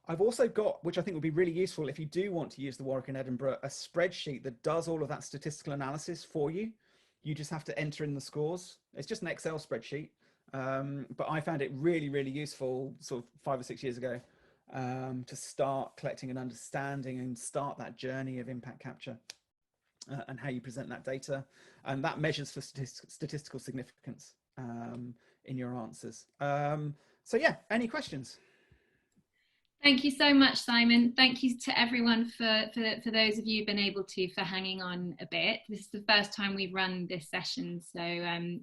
I've also got, which I think would be really useful if you do want to use the Warwick and Edinburgh, a spreadsheet that does all of that statistical analysis for you. You just have to enter in the scores. It's just an Excel spreadsheet. But I found it really useful sort of 5 or 6 years ago to start collecting an understanding and start that journey of impact capture and how you present that data. And that measures for statistical significance in your answers. So yeah, any questions? Thank you so much, Simon. Thank you to everyone for those of you who've been able to, for hanging on a bit. This is the first time we've run this session, so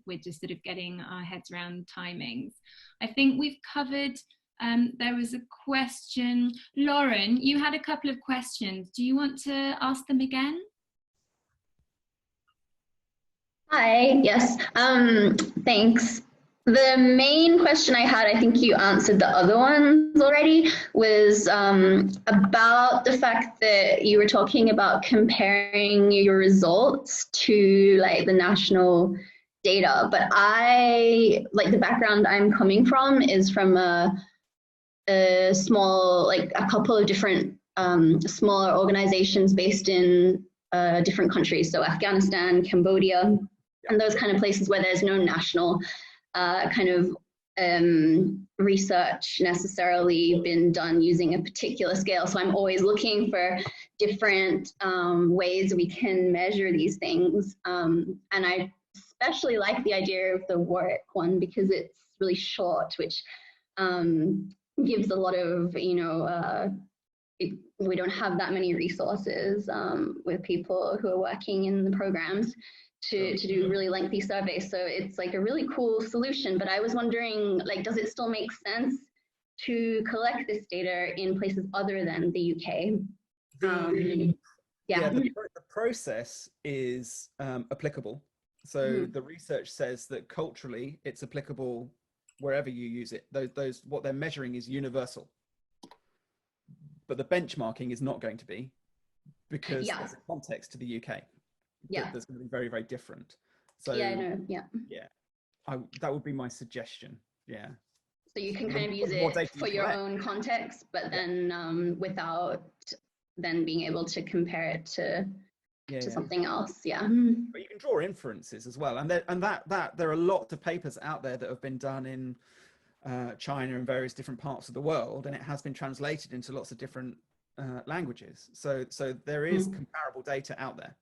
we're just sort of getting our heads around timings. I think we've covered, there was a question. Lauren, you had a couple of questions. Do you want to ask them again? Hi, yes, thanks. The main question I had, I think you answered the other ones already, was about the fact that you were talking about comparing your results to like the national data. But the background I'm coming from is from a small, like a couple of different smaller organizations based in different countries. So Afghanistan, Cambodia, and those kind of places where there's no national research necessarily been done using a particular scale. So I'm always looking for different ways we can measure these things. And I especially like the idea of the Warwick one because it's really short, which gives a lot of, we don't have that many resources with people who are working in the programs to do really lengthy surveys. So it's like a really cool solution, but I was wondering, like, does it still make sense to collect this data in places other than the UK? The process is applicable. So the research says that culturally it's applicable wherever you use it. Those what they're measuring is universal, but the benchmarking is not going to be, because there's a context to the UK. That's going to be very different. So that would be my suggestion. So you can kind of use it for your own context, but then without then being able to compare it to something else. But you can draw inferences as well, and there are lots of papers out there that have been done in China and various different parts of the world, and it has been translated into lots of different languages. So there is comparable data out there.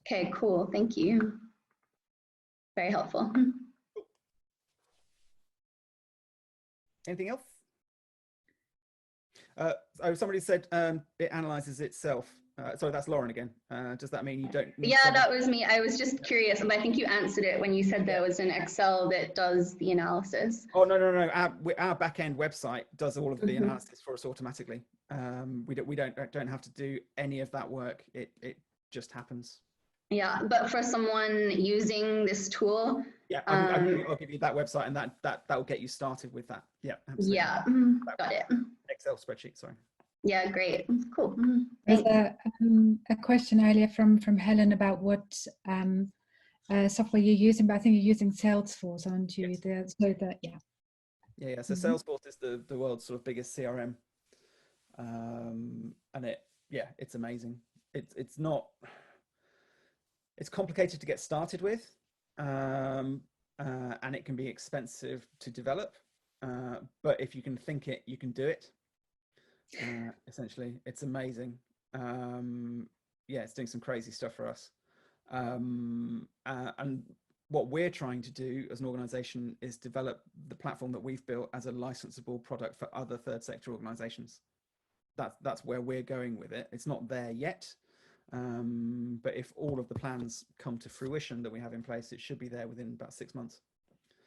Okay, cool. Thank you. Very helpful. Anything else? Somebody said it analyzes itself. Sorry, that's Lauren again. Does that mean you don't need that was me. I was just curious, but I think you answered it when you said there was an Excel that does the analysis. Oh, no. Our back-end website does all of the analysis for us automatically. We don't have to do any of that work. It just happens. Yeah, but for someone using this tool, I'll give you that website, and that will get you started with that. Yeah, absolutely. Yeah, got it. Excel spreadsheet, sorry. Yeah, great, cool. There's a question earlier from Helen about what software you're using, but I think you're using Salesforce, aren't you? Yes. So Salesforce is the world's sort of biggest CRM. And it's amazing. It's complicated to get started with, and it can be expensive to develop. But if you can think it, you can do it. Essentially, it's amazing. It's doing some crazy stuff for us. And what we're trying to do as an organization is develop the platform that we've built as a licensable product for other third sector organizations. That's where we're going with it. It's not there yet. But if all of the plans come to fruition that we have in place, it should be there within about 6 months.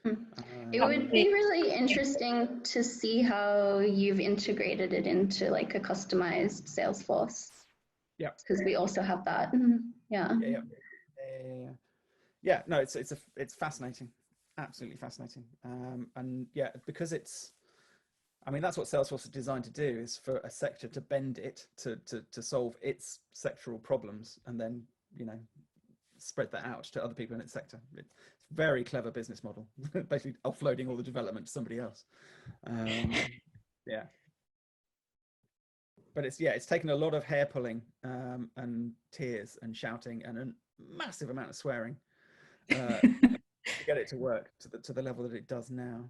It would be really interesting to see how you've integrated it into like a customized Salesforce. Yeah. Because we also have that. Yeah. Yeah. No, it's fascinating. Absolutely fascinating. And yeah, because that's what Salesforce is designed to do, is for a sector to bend it to solve its sectoral problems, and then, spread that out to other people in its sector. It's a very clever business model, basically offloading all the development to somebody else. But it's taken a lot of hair pulling and tears and shouting and a massive amount of swearing to get it to work to the level that it does now.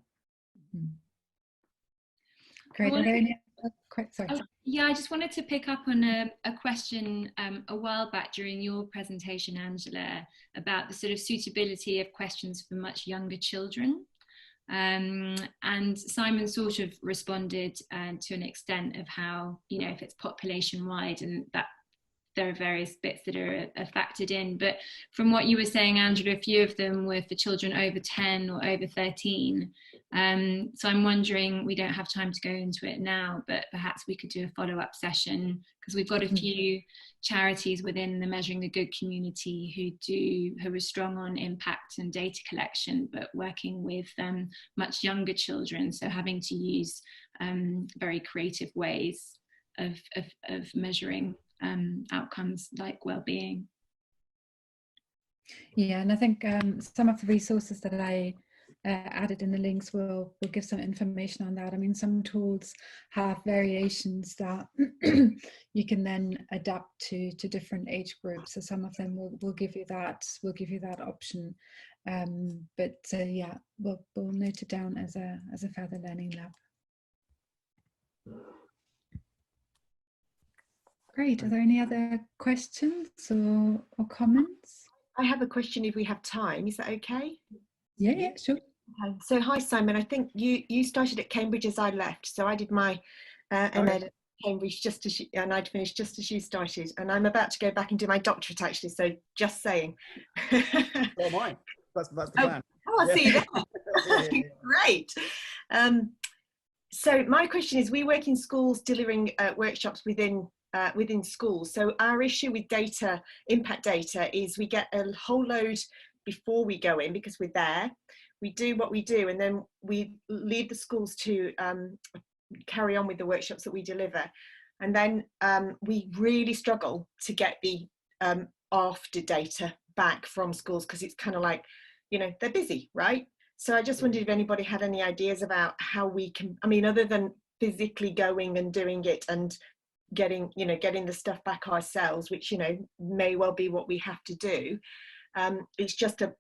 Great. Are there any other sorry. Yeah, I just wanted to pick up on a question a while back during your presentation, Angela, about the sort of suitability of questions for much younger children. And Simon sort of responded to an extent of how, if it's population wide, and that there are various bits that are factored in. But from what you were saying, Angela, a few of them were for children over 10 or over 13. So I'm wondering, we don't have time to go into it now, but perhaps we could do a follow-up session, because we've got a few charities within the Measuring the Good community who are strong on impact and data collection, but working with much younger children. So having to use very creative ways of measuring outcomes like well-being. Yeah, and I think some of the resources that I added in the links will give some information on that. I mean, some tools have variations that you can then adapt to different age groups. So some of them will give you that option. But yeah, we'll note it down as a further learning lab. Great. Are there any other questions or comments? I have a question if we have time. Is that okay? Yeah, sure. Okay. So hi, Simon. I think you started at Cambridge as I left. So I did my MA at Cambridge and I'd finished just as you started. And I'm about to go back and do my doctorate, actually. So just saying. Oh, mine. That's the plan. I'll see you there. Great. So my question is, we work in schools delivering workshops within schools. So our issue with data, impact data, is we get a whole load before we go in, because we're there, we do what we do, and then we leave the schools to carry on with the workshops that we deliver. And then we really struggle to get the after data back from schools, because it's kind of like, they're busy, right? So I just wondered if anybody had any ideas about how we can, other than physically going and doing it and getting the stuff back ourselves, which may well be what we have to do. It's just a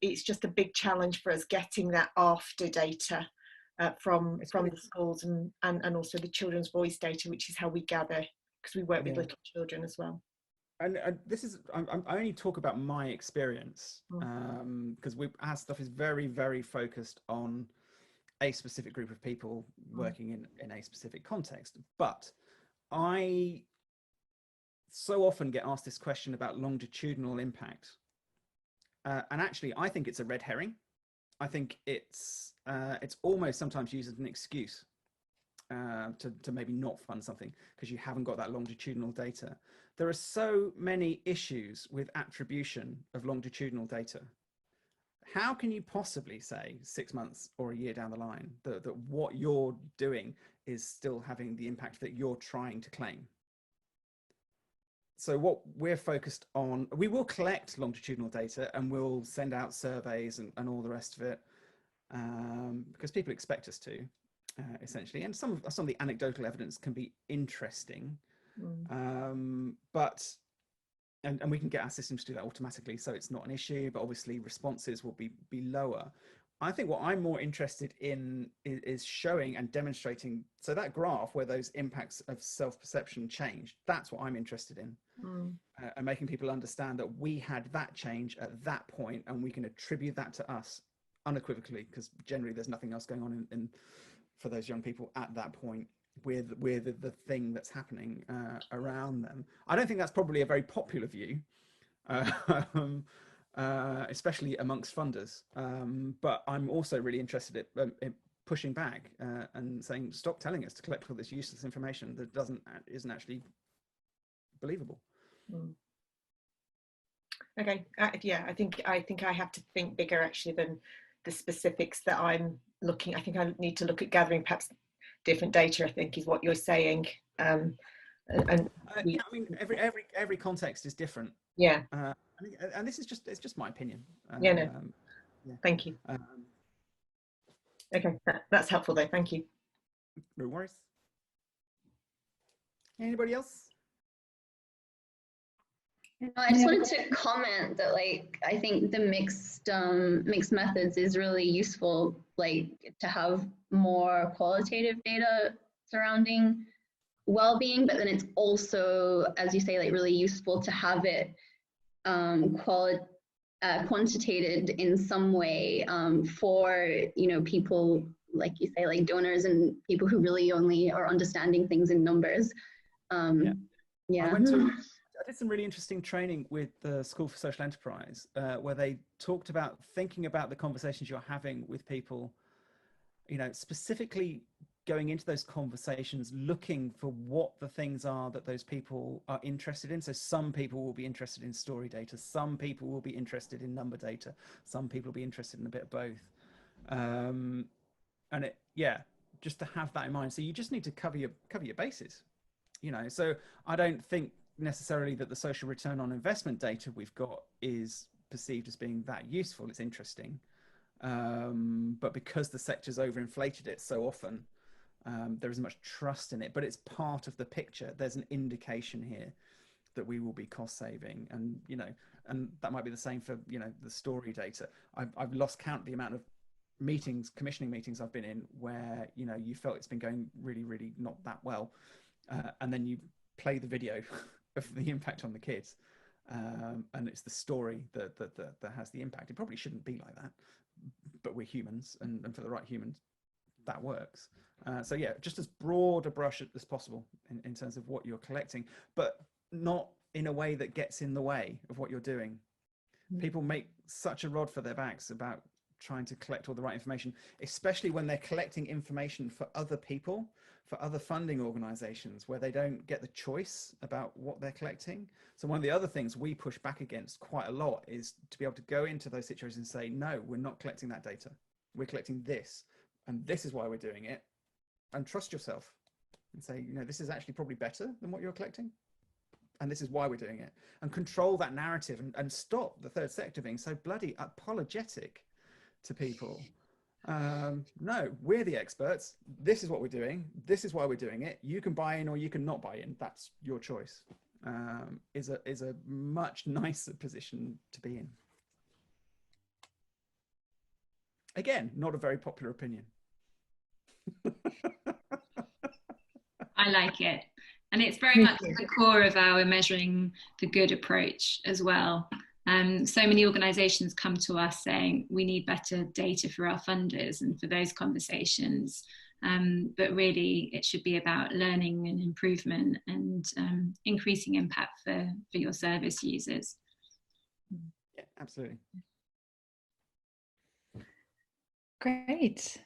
big challenge for us getting that after data from the schools and also the children's voice data, which is how we gather, because we work with little children as well. And this is, I only talk about my experience, because our stuff is very, very focused on a specific group of people working in a specific context. But I so often get asked this question about longitudinal impact. And actually, I think it's a red herring. I think it's almost sometimes used as an excuse to maybe not fund something, because you haven't got that longitudinal data. There are so many issues with attribution of longitudinal data. How can you possibly say 6 months or a year down the line that what you're doing is still having the impact that you're trying to claim? So what we're focused on, we will collect longitudinal data and we'll send out surveys and all the rest of it, because people expect us to. essentially. And some of the anecdotal evidence can be interesting, but we can get our systems to do that automatically, so it's not an issue. But obviously, responses will be lower. I think what I'm more interested in is showing and demonstrating. So that graph where those impacts of self-perception changed, that's what I'm interested in. And making people understand that we had that change at that point, and we can attribute that to us unequivocally, because generally there's nothing else going on in for those young people at that point with the thing that's happening around them. I don't think that's probably a very popular view. Especially amongst funders, but I'm also really interested in pushing back and saying, stop telling us to collect all this useless information that isn't actually believable. Okay, yeah, I think I have to think bigger actually than the specifics that I'm looking. I think I need to look at gathering perhaps different data, I think, is what you're saying. Yeah, I mean, every context is different. Yeah. And this is just my opinion. Yeah, no. Yeah. Thank you. Okay, that's helpful though. Thank you. No worries. Anybody else? I just wanted to comment that, like, I think the mixed methods is really useful, like, to have more qualitative data surrounding well-being, but then it's also, as you say, like, really useful to have it quantitated in some way for, you know, people, like you say, like donors and people who really only are understanding things in numbers. Yeah. I did some really interesting training with the School for Social Enterprise, where they talked about thinking about the conversations you're having with people, you know, specifically going into those conversations, looking for what the things are that those people are interested in. So some people will be interested in story data, some people will be interested in number data, some people will be interested in a bit of both. And just to have that in mind. So you just need to cover your bases, you know. So I don't think necessarily that the social return on investment data we've got is perceived as being that useful. It's interesting, but because the sector's overinflated it so often, there isn't much trust in it, but it's part of the picture. There's an indication here that we will be cost saving, and you know, and that might be the same for, you know, the story data. I've lost count the amount of commissioning meetings I've been in where, you know, you felt it's been going really, really not that well, and then you play the video of the impact on the kids, and it's the story that has the impact. It probably shouldn't be like that, but we're humans, and for the right humans, that works. So yeah, just as broad a brush as possible in terms of what you're collecting, but not in a way that gets in the way of what you're doing. People make such a rod for their backs about trying to collect all the right information, especially when they're collecting information for other people, for other funding organizations, where they don't get the choice about what they're collecting. So one of the other things we push back against quite a lot is to be able to go into those situations and say, no, we're not collecting that data. We're collecting this, and this is why we're doing it. And trust yourself and say, you know, this is actually probably better than what you're collecting, and this is why we're doing it. And control that narrative, and stop the third sector being so bloody apologetic to people. No, we're the experts. This is what we're doing. This is why we're doing it. You can buy in or you can not buy in. That's your choice. Is a much nicer position to be in. Again, not a very popular opinion. I like it. And it's very much at the core of our measuring the good approach as well. So many organisations come to us saying we need better data for our funders and for those conversations. But really, it should be about learning and improvement and increasing impact for your service users. Yeah, absolutely. Great.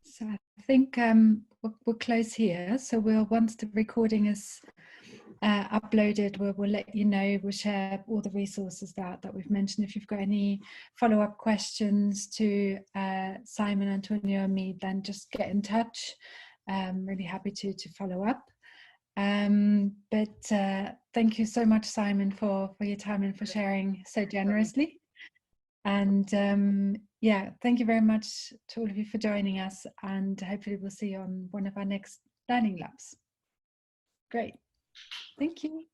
So I think we'll close here. So once the recording is uploaded, we'll let you know. We'll share all the resources that we've mentioned. If you've got any follow-up questions to Simon, Antonio, and me, then just get in touch. Really happy to follow up. But thank you so much, Simon, for your time and for sharing so generously. And yeah, thank you very much to all of you for joining us, and hopefully we'll see you on one of our next learning labs. Great. Thank you.